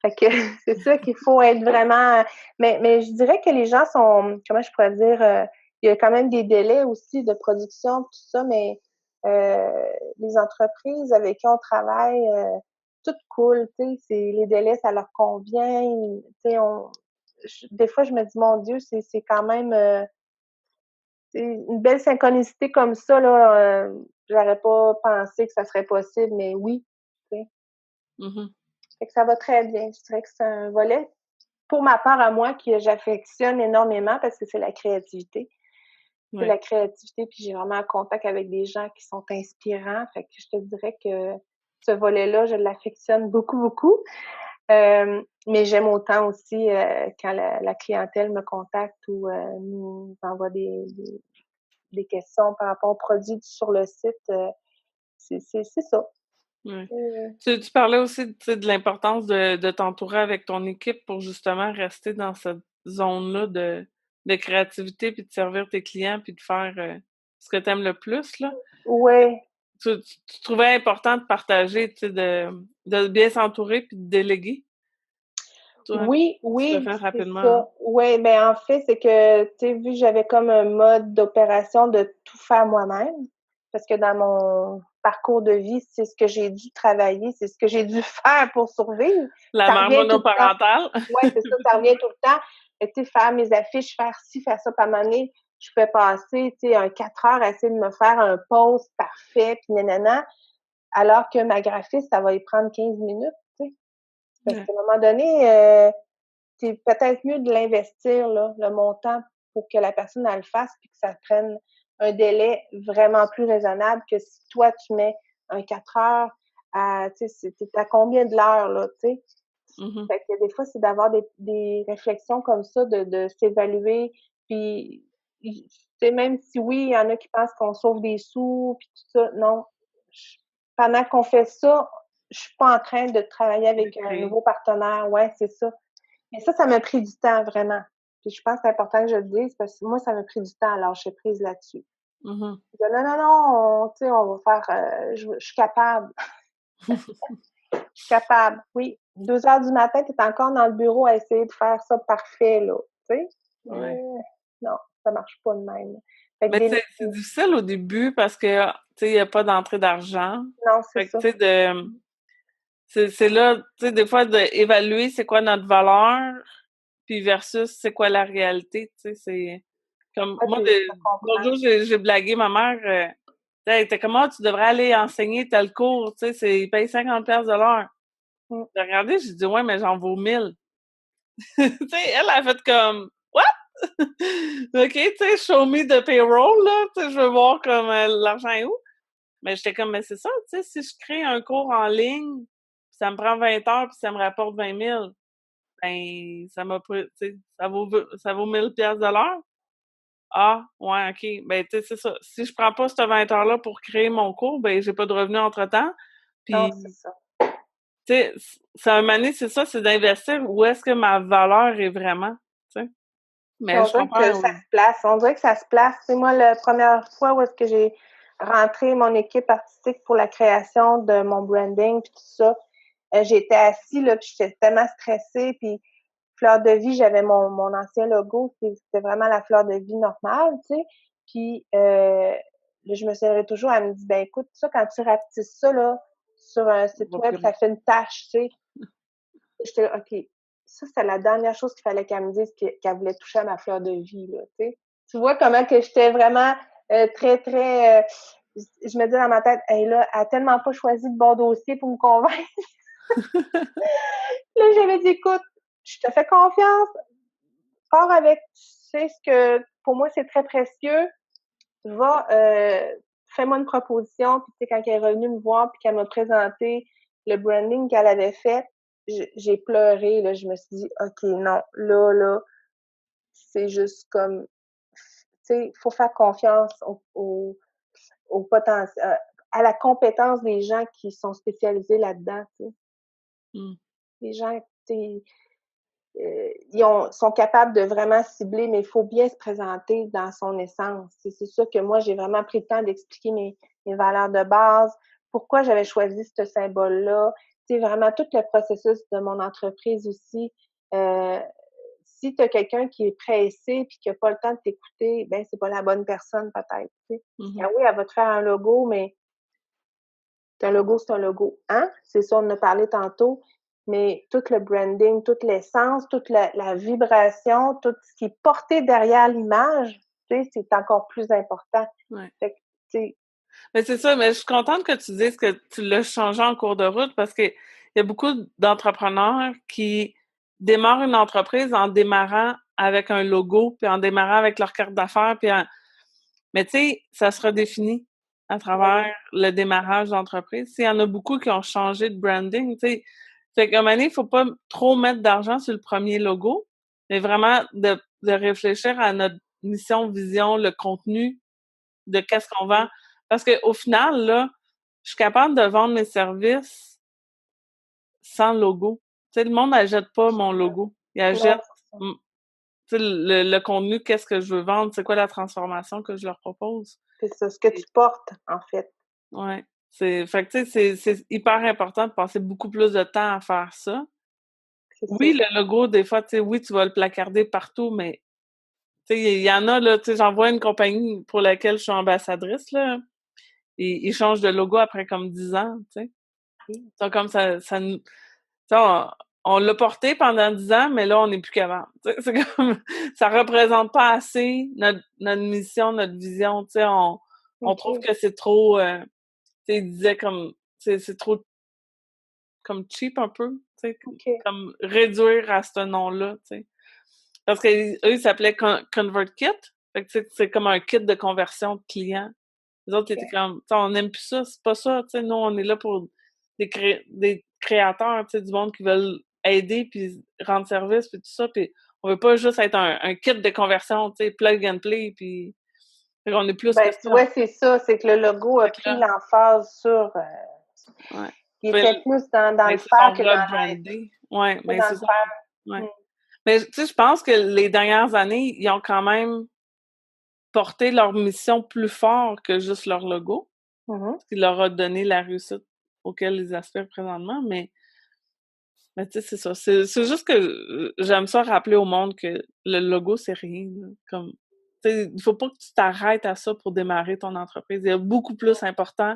Fait que c'est sûr qu'il faut être vraiment. Mais je dirais que les gens sont, comment je pourrais dire, il y a quand même des délais aussi de production, tout ça, mais les entreprises avec qui on travaille, tout cool, tu sais, les délais, ça leur convient. Tu sais, des fois, je me dis, mon Dieu, c'est quand même une belle synchronicité comme ça, là. J'aurais pas pensé que ça serait possible, mais oui, tu sais. Fait que ça va très bien. Je dirais que c'est un volet, pour ma part à moi, que j'affectionne énormément parce que c'est la créativité. C'est la créativité, puis j'ai vraiment un contact avec des gens qui sont inspirants. Fait que je te dirais que ce volet-là, je l'affectionne beaucoup, beaucoup. Mais j'aime autant aussi quand la clientèle me contacte ou nous envoie des questions par rapport aux produits sur le site. C'est ça. Ouais. Tu parlais aussi, de l'importance de t'entourer avec ton équipe pour justement rester dans cette zone-là de créativité, puis de servir tes clients, puis de faire ce que tu aimes le plus, là. Oui. Tu trouvais important de partager, de bien s'entourer puis de déléguer? Toi, Oui, tu le oui, fais c'est rapidement, hein? ça. Oui, ben en fait, c'est que, tu sais, vu que j'avais comme un mode d'opération de tout faire moi-même, parce que dans mon parcours de vie, c'est ce que j'ai dû travailler, c'est ce que j'ai dû faire pour survivre. La Ça mère revient tout le temps. monoparentale? Ouais, c'est ça, ça revient tout le temps. Et tu sais, faire mes affiches, faire ci, faire ça, par année, je peux passer, tu sais, 4 heures à essayer de me faire un post parfait, puis nanana, alors que ma graphiste, ça va y prendre 15 minutes, tu sais. Parce Ouais, qu'à un moment donné, c'est peut-être mieux de l'investir, là, le montant, pour que la personne elle le fasse puis que ça prenne un délai vraiment plus raisonnable que si toi, tu mets un 4 heures à, tu sais, t'es à combien de l'heure, là, tu sais? mmh Fait que des fois, c'est d'avoir des réflexions comme ça, de s'évaluer, puis tu sais, même si oui, il y en a qui pensent qu'on sauve des sous puis tout ça, non. J Pendant qu'on fait ça, je suis pas en train de travailler de avec un créer. nouveau partenaire. Ouais, c'est ça. Mais ça m'a pris du temps vraiment. Puis je pense que c'est important que je le dise parce que moi, ça m'a pris du temps à lâcher prise là-dessus. Mmh Je dis: «Non, non, non, tu sais, on va faire, je suis capable, je suis capable». Oui, 2 heures du matin, tu es encore dans le bureau à essayer de faire ça parfait là, tu sais? Ouais. Non, ça marche pas de même. Fait que Mais c'est difficile au début parce que, tu sais, il y a pas d'entrée d'argent. non, c'est Fait que, ça. tu sais, c'est là, tu sais, des fois, d'évaluer c'est quoi notre valeur, puis versus c'est quoi la réalité, tu sais, c'est comme Ouais, moi, je l'autre comprends. jour, j'ai blagué ma mère, elle était comme: «Ah, tu devrais aller enseigner tel cours, tu sais, ils payent 50$ de l'heure». Mmh. J'ai regardé, j'ai dit: «Ouais, mais j'en vaux 1000». Tu sais, elle a fait comme: «What?» OK, tu sais, show me the payroll, là, tu sais, je veux voir comme l'argent est où. Mais j'étais comme: «Mais c'est ça, tu sais, si je crée un cours en ligne, ça me prend 20 heures puis ça me rapporte 20 000, ben, ça m'a pas, tu sais, ça vaut 1000$ de l'heure? Ah, ouais, OK. Ben, tu sais, c'est ça. Si je prends pas cette 20 heures-là pour créer mon cours, ben, j'ai pas de revenus entre-temps. Non, Puis, c'est ça. tu sais, ça un moment donné, c'est ça, c'est d'investir où est-ce que ma valeur est vraiment, tu sais? Puis Mais on je dirait que comprends, ça se place. On dirait que ça se place. Tu sais, moi, la première fois où est-ce que j'ai rentré mon équipe artistique pour la création de mon branding puis tout ça, j'étais assise là, puis j'étais tellement stressée. Puis fleur de vie, j'avais mon ancien logo, c'était vraiment la fleur de vie normale, tu sais. Puis je me souviendrai toujours, elle me dit, ben écoute, ça, quand tu rapetisses ça là sur un on site va web, plus ça fait une tache, tu sais. J'étais là, OK, ça, c'est la dernière chose qu'il fallait qu'elle me dise qu'elle voulait toucher à ma fleur de vie, là, tu sais. Tu vois comment que j'étais vraiment très, très. Je me dis dans ma tête, hey, là, elle a tellement pas choisi de bon dossier pour me convaincre. Là, j'avais dit, écoute, je te fais confiance, pars avec, tu sais, ce que pour moi, c'est très précieux. Va, fais-moi une proposition. Puis, tu sais, quand elle est revenue me voir, puis qu'elle m'a présenté le branding qu'elle avait fait, j'ai pleuré, là. Je me suis dit, OK, non, là, c'est juste comme, tu sais, il faut faire confiance au potentiel, à la compétence des gens qui sont spécialisés là-dedans, tu sais. mmh, Les gens, tu sais, sont capables de vraiment cibler, mais il faut bien se présenter dans son essence. C'est ça que moi, j'ai vraiment pris le temps d'expliquer mes valeurs de base, pourquoi j'avais choisi ce symbole-là. C'est vraiment tout le processus de mon entreprise aussi. Euh, Si tu as quelqu'un qui est pressé puis qui n'a pas le temps de t'écouter, ben c'est pas la bonne personne peut-être. Tu sais. mmh Ah oui, elle va te faire un logo, mais un logo, c'est un logo. Hein? C'est ça, on en a parlé tantôt. Mais tout le branding, toute l'essence, toute la vibration, tout ce qui est porté derrière l'image, tu sais, c'est encore plus important. ouais. Fait que, tu sais, Mais c'est ça, mais je suis contente que tu dises que tu l'as changé en cours de route parce qu'il y a beaucoup d'entrepreneurs qui démarrent une entreprise en démarrant avec un logo, puis en démarrant avec leur carte d'affaires, mais tu sais, ça se redéfinit. à travers le démarrage d'entreprise. Il y en a beaucoup qui ont changé de branding, tu sais. Fait qu'à un moment donné, il faut pas trop mettre d'argent sur le premier logo, mais vraiment de réfléchir à notre mission, vision, le contenu de qu'est-ce qu'on vend. Parce qu'au final, là, je suis capable de vendre mes services sans logo. Tu sais, le monde n'achète pas mon logo. Il achète le contenu, qu'est-ce que je veux vendre, c'est quoi la transformation que je leur propose. C'est ça, ce que tu portes, en fait. Ouais. Fait que, tu sais, c'est hyper important de passer beaucoup plus de temps à faire ça. Oui, le logo, des fois, tu sais, oui, tu vas le placarder partout, mais, tu sais, il y en a, là, tu sais, j'en vois une compagnie pour laquelle je suis ambassadrice, là, et ils changent de logo après comme 10 ans, tu sais. C'est comme ça nous... On l'a porté pendant 10 ans, mais là, on n'est plus qu'avant. C'est comme, ça représente pas assez notre mission, notre vision, tu sais, on trouve que c'est trop, tu sais, il disait comme, c'est trop, comme cheap un peu, tu sais, comme réduire à ce nom-là, tu sais. Parce qu'eux, ils s'appelaient ConvertKit, fait que c'est comme un kit de conversion de clients. Les autres, ils étaient comme, on n'aime plus ça, c'est pas ça, tu sais, nous, on est là pour des créateurs, tu sais, du monde qui veulent aider, puis rendre service, puis tout ça, puis on veut pas juste être un kit de conversion, tu sais, plug and play, puis on est plus que ça. Ouais, c'est ça, c'est que le logo a pris l'emphase sur... il était plus dans le faire que dans l'être. Ouais, mais c'est ça. Ouais. Mais, tu sais, je pense que les dernières années, ils ont quand même porté leur mission plus fort que juste leur logo. Ce qui leur a donné la réussite auquel ils aspirent présentement, mais tu sais, c'est ça. C'est juste que j'aime ça rappeler au monde que le logo, c'est rien. Là. Comme, tu sais, il faut pas que tu t'arrêtes à ça pour démarrer ton entreprise. Il y a beaucoup plus important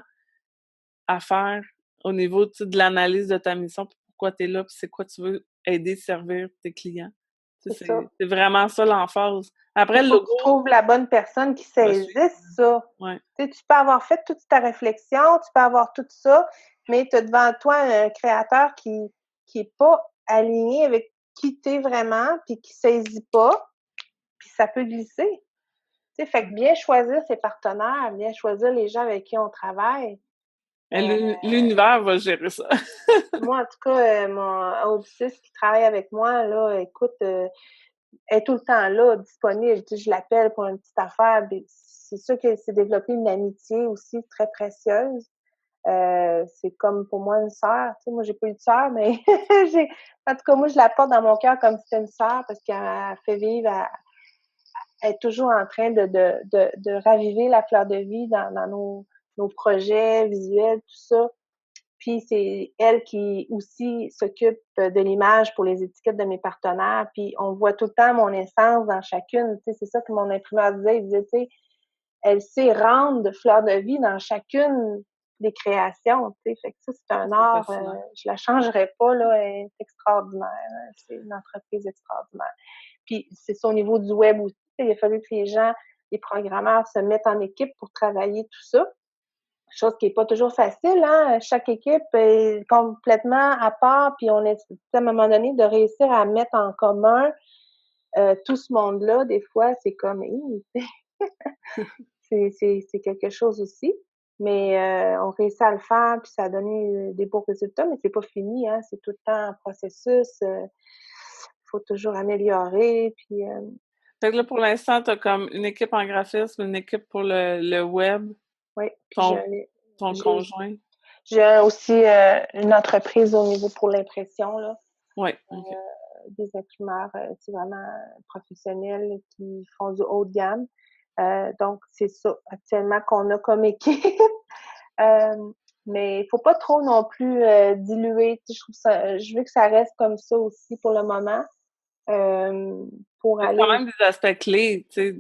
à faire au niveau de l'analyse de ta mission, pourquoi tu es là, puis c'est quoi tu veux aider, servir tes clients. C'est vraiment ça l'emphase. Après, le logo... Tu trouves la bonne personne qui saisisse ça. Ouais. Tu peux avoir fait toute ta réflexion, tu peux avoir tout ça, mais tu as devant toi un créateur qui est pas aligné avec qui tu es vraiment, puis qui saisit pas, puis ça peut glisser. Tu sais, fait que bien choisir ses partenaires, bien choisir les gens avec qui on travaille. L'univers va gérer ça. Moi, en tout cas, mon Obsis qui travaille avec moi, là, écoute, elle est tout le temps là, disponible. Tu sais, je l'appelle pour une petite affaire. C'est sûr qu'elle s'est développée une amitié aussi très précieuse. C'est comme pour moi une sœur. Tu sais, moi, j'ai pas eu de sœur, mais en tout cas, moi, je la porte dans mon cœur comme si c'était une sœur parce qu'elle fait vivre, elle est toujours en train de raviver la fleur de vie dans nos projets visuels, tout ça. Puis c'est elle qui aussi s'occupe de l'image pour les étiquettes de mes partenaires. Puis on voit tout le temps mon essence dans chacune. Tu sais, c'est ça que mon imprimeur disait. Il disait, tu sais, elle sait rendre de fleurs de vie dans chacune des créations. Tu sais, fait que ça, c'est un art. Je la changerais pas, là. Elle est extraordinaire. C'est une entreprise extraordinaire. Puis c'est ça au niveau du web aussi. Il a fallu que les gens, les programmeurs se mettent en équipe pour travailler tout ça. Chose qui n'est pas toujours facile, hein? Chaque équipe est complètement à part, puis on est à un moment donné de réussir à mettre en commun tout ce monde-là. Des fois, c'est comme c'est quelque chose aussi. Mais on réussit à le faire, puis ça a donné des beaux résultats, mais c'est pas fini, hein? C'est tout le temps un processus. Faut toujours améliorer, puis... Fait que là, pour l'instant, tu as comme une équipe en graphisme, une équipe pour le web. Oui, puis ton conjoint. J'ai aussi une entreprise au niveau pour l'impression, là. Oui, OK. Des imprimeurs, c'est vraiment professionnels qui font du haut de gamme. Donc, c'est ça actuellement qu'on a comme équipe. Mais il faut pas trop non plus diluer. Je veux que ça reste comme ça aussi pour le moment. Pour aller... Il y a quand même des aspects clés, tu sais.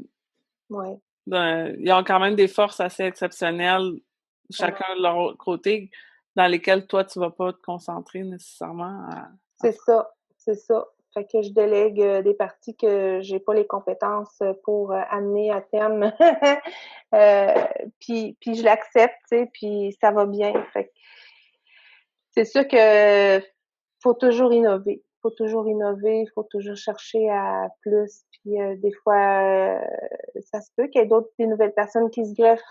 Oui. Ils ont quand même des forces assez exceptionnelles, chacun de leur côté, dans lesquelles toi, tu vas pas te concentrer nécessairement C'est ça. Fait que je délègue des parties que j'ai pas les compétences pour amener à terme. Puis je l'accepte, tu sais, puis ça va bien. Fait que c'est sûr que faut toujours innover. Il faut toujours chercher à plus. Puis des fois, ça se peut qu'il y ait des nouvelles personnes qui se greffent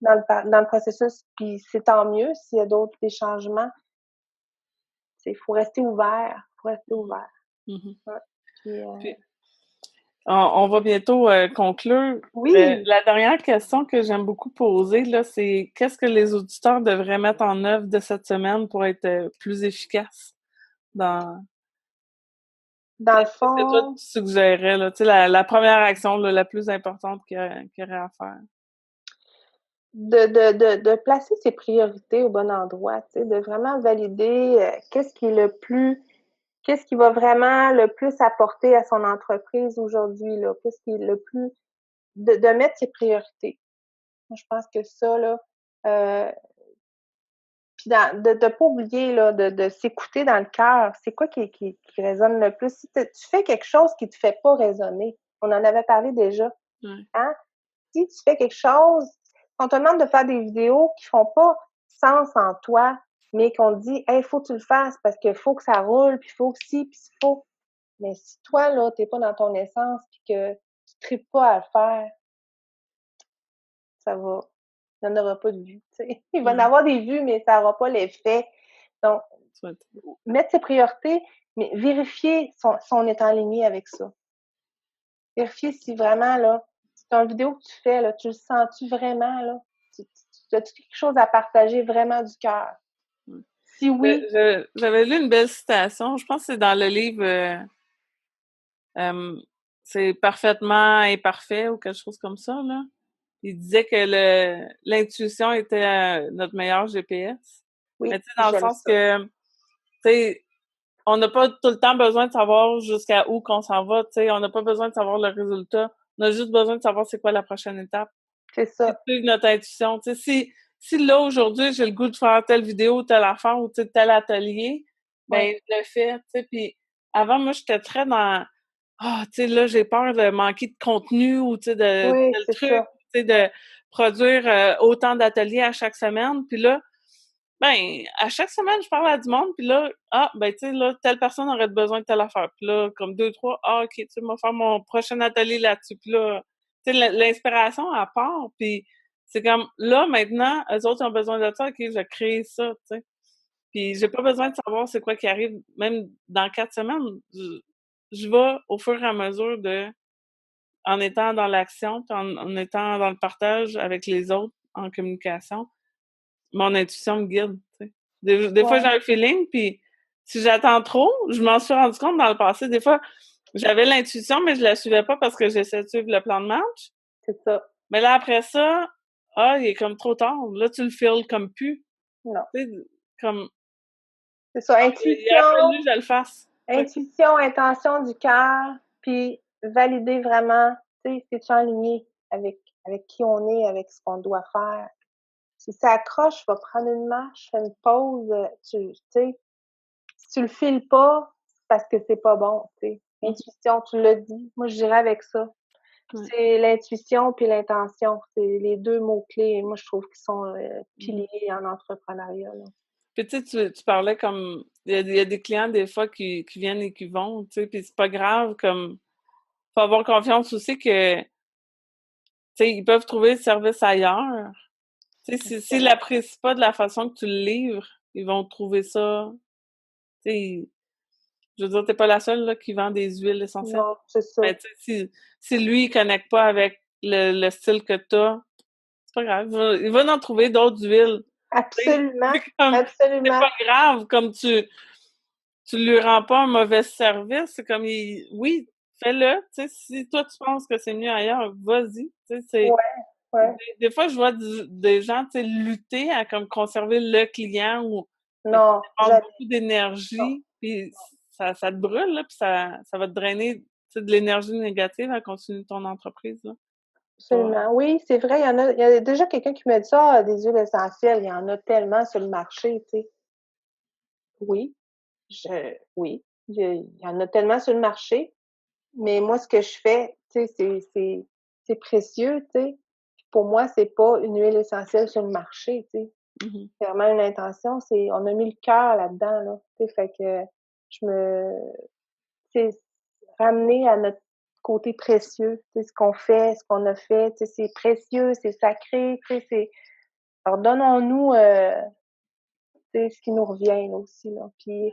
dans le processus, puis c'est tant mieux s'il y a des changements. Il faut rester ouvert. Mhm. Ouais. Puis, Puis, on va bientôt conclure. oui, La dernière question que j'aime beaucoup poser, là, c'est qu'est-ce que les auditeurs devraient mettre en œuvre de cette semaine pour être plus efficaces dans... dans le Qu'est-ce que toi, fond, tu suggérerais, là? Tu sais, la première action, là, la plus importante qu'il y aurait à faire. de placer ses priorités au bon endroit, tu sais, de vraiment valider qu'est-ce qui va vraiment le plus apporter à son entreprise aujourd'hui, là, qu'est-ce qui est le plus, de mettre ses priorités. Moi, je pense que ça, là, puis de pas oublier là, de s'écouter dans le cœur. C'est quoi qui résonne le plus? Si tu fais quelque chose qui te fait pas résonner, on en avait parlé déjà, Ouais. hein? Si tu fais quelque chose, on te demande de faire des vidéos qui font pas sens en toi, mais qu'on te dit, hey, faut que tu le fasses parce qu'il faut que ça roule, puis il faut que si, puis il faut. Mais si toi, là, t'es pas dans ton essence, puis que tu tripes pas à le faire, ça va, il n'y en aura pas de vues, tu sais. Il va y en Ouais. avoir des vues, mais ça n'aura pas l'effet. Donc, Soit- mettre ses priorités, mais vérifier si on est en ligne avec ça. Vérifier si vraiment, là, si ton vidéo que tu fais, là, tu le sens-tu vraiment, là? As-tu quelque chose à partager vraiment du cœur? ouais. Si oui, J'avais lu une belle citation, je pense que c'est dans le livre c'est parfaitement imparfait ou quelque chose comme ça, là. Il disait que l'intuition était notre meilleur GPS. Mais oui, tu sais, dans le j'aime sens ça. que, tu sais, on n'a pas tout le temps besoin de savoir jusqu'à où qu'on s'en va, tu sais, on n'a pas besoin de savoir le résultat. On a juste besoin de savoir c'est quoi la prochaine étape. C'est C'est ça. de suivre notre intuition. Tu sais, si là, aujourd'hui, j'ai le goût de faire telle vidéo, telle affaire ou tel atelier, Ouais. ben, je le fais, tu sais. Puis avant, moi, j'étais très dans tu sais, là, j'ai peur de manquer de contenu ou, tu sais, de Oui, tel c'est truc, ça. tu sais, de produire autant d'ateliers à chaque semaine. Puis là, ben, à chaque semaine, je parle à du monde, puis là, ben, tu sais, là, telle personne aurait besoin de telle affaire. Puis là, comme deux, trois, OK, tu sais, moi, faire mon prochain atelier là-dessus. Puis là, tu sais, l'inspiration, à part. Puis c'est comme, là, maintenant, eux autres, ils ont besoin de ça, OK, je crée ça, tu sais. Puis j'ai pas besoin de savoir c'est quoi qui arrive, même dans 4 semaines. Je vais au fur et à mesure en étant dans l'action, puis en étant dans le partage avec les autres, en communication, mon intuition me guide, tu sais. Des fois, j'ai Ouais, un feeling, puis si j'attends trop, je m'en suis rendu compte dans le passé, des fois, j'avais l'intuition, mais je la suivais pas parce que j'essayais de suivre le plan de match. c'est ça. Mais là, après ça, il est comme trop tard. Là, tu le files comme plus. Non. Tu sais, comme, C'est ça. il aurait fallu que je le fasse. Tu sais. Intuition, intention du cœur, puis valider vraiment, tu sais, c'est-tu en ligne avec qui on est, avec ce qu'on doit faire. Si ça accroche, je vais prendre une marche, fais une pause, tu sais, si tu le files pas, c'est parce que c'est pas bon, tu sais. Mhm. Intuition, tu l'as dit. Moi, je dirais avec ça. Ouais. C'est l'intuition puis l'intention. C'est les deux mots-clés, moi, je trouve, qui sont Mhm. piliers en entrepreneuriat, là. Puis tu sais, tu parlais comme il y a des clients des fois qui viennent et qui vont, tu sais, puis c'est pas grave, comme faut avoir confiance aussi que tu sais, ils peuvent trouver le service ailleurs. Tu sais, s'ils Exactement. l'apprécient pas de la façon que tu le livres, ils vont trouver ça, tu sais, je veux dire, t'es pas la seule là, qui vend des huiles essentielles. Non, c'est ça. Mais tu sais, si lui, il connecte pas avec le style que t'as, c'est pas grave. Il va en trouver d'autres huiles. Tu sais, Absolument, c'est comme, c'est absolument. pas grave, comme tu lui rends pas un mauvais service, c'est comme, oui, fais-le, tu sais, si toi tu penses que c'est mieux ailleurs, vas-y, tu sais, Ouais, ouais. des fois je vois des gens, tu sais, lutter à comme conserver le client ou qui Non, dépense jamais. beaucoup Non, d'énergie, puis ça te brûle, là, puis ça va te drainer, tu sais, de l'énergie négative à continuer ton entreprise, là. Pas absolument. Oui, c'est vrai, il y a déjà quelqu'un qui m'a dit ça, des huiles essentielles, il y en a tellement sur le marché, tu sais. Oui, oui, il y en a tellement sur le marché, mais moi, ce que je fais, tu sais, c'est précieux, tu sais. Pour moi, c'est pas une huile essentielle sur le marché, tu sais. mmh C'est vraiment une intention, on a mis le cœur là-dedans, là, tu sais, fait que je me tu sais, ramener à notre côté précieux, tu sais, ce qu'on fait, ce qu'on a fait, tu sais, c'est précieux, c'est sacré, tu sais, Alors, donnons-nous ce qui nous revient là, aussi. Là. Puis,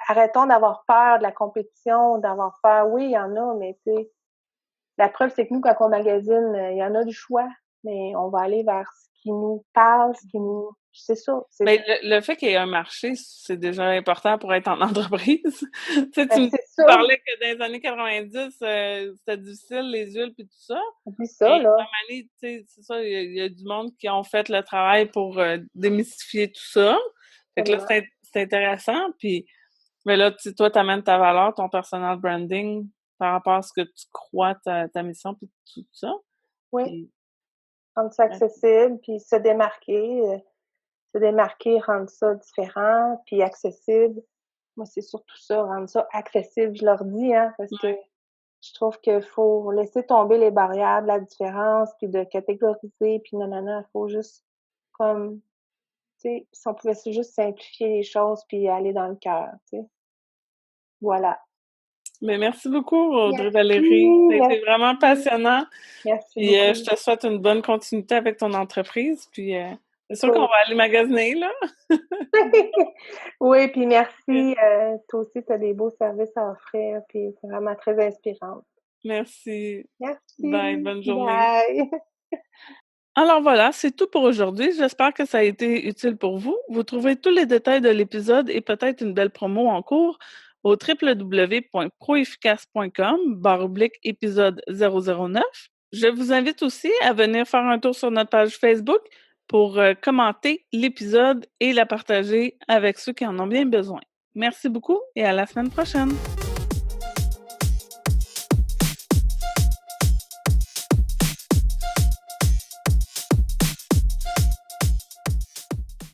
arrêtons d'avoir peur de la compétition, d'avoir peur. Oui, il y en a, mais la preuve, c'est que nous, quand on magasine, il y en a du choix, mais on va aller vers ce qui nous parle, ce qui nous... C'est ça. Mais le fait qu'il y ait un marché, c'est déjà important pour être en entreprise. Tu sais, tu me C'est ça. parlais que dans les années 90, c'était difficile, les huiles puis tout ça. Oublie ça, Et là. à un moment donné, tu sais, c'est ça, il y a du monde qui ont fait le travail pour démystifier tout ça. Fait que là, Absolument. c'est intéressant. Puis, mais là, tu sais, toi, t'amènes ta valeur, ton personal branding par rapport à ce que tu crois, ta mission, puis tout ça. Oui, Puis, rendre ça ouais. accessible, puis se démarquer, rendre ça différent, puis accessible. Moi, c'est surtout ça, rendre ça accessible, je leur dis, hein, parce que je trouve qu'il faut laisser tomber les barrières de la différence, puis de catégoriser, puis nanana, il faut juste comme, tu sais, si on pouvait juste simplifier les choses, puis aller dans le cœur, tu sais. Voilà. Mais merci beaucoup, Audrey Merci, Valérie. Ça a été vraiment merci, passionnant. merci Puis je beaucoup. te souhaite une bonne continuité avec ton entreprise. Puis c'est sûr Toi qu'on va aussi. aller magasiner, là. Oui, puis merci. Toi aussi, tu as des beaux services à offrir, puis c'est vraiment très inspirante. Merci. Bye, Merci. bonne journée. Bye. Alors voilà, c'est tout pour aujourd'hui. J'espère que ça a été utile pour vous. Vous trouvez tous les détails de l'épisode et peut-être une belle promo en cours au www.proefficace.com/épisode 009. Je vous invite aussi à venir faire un tour sur notre page Facebook pour commenter l'épisode et la partager avec ceux qui en ont bien besoin. Merci beaucoup et à la semaine prochaine.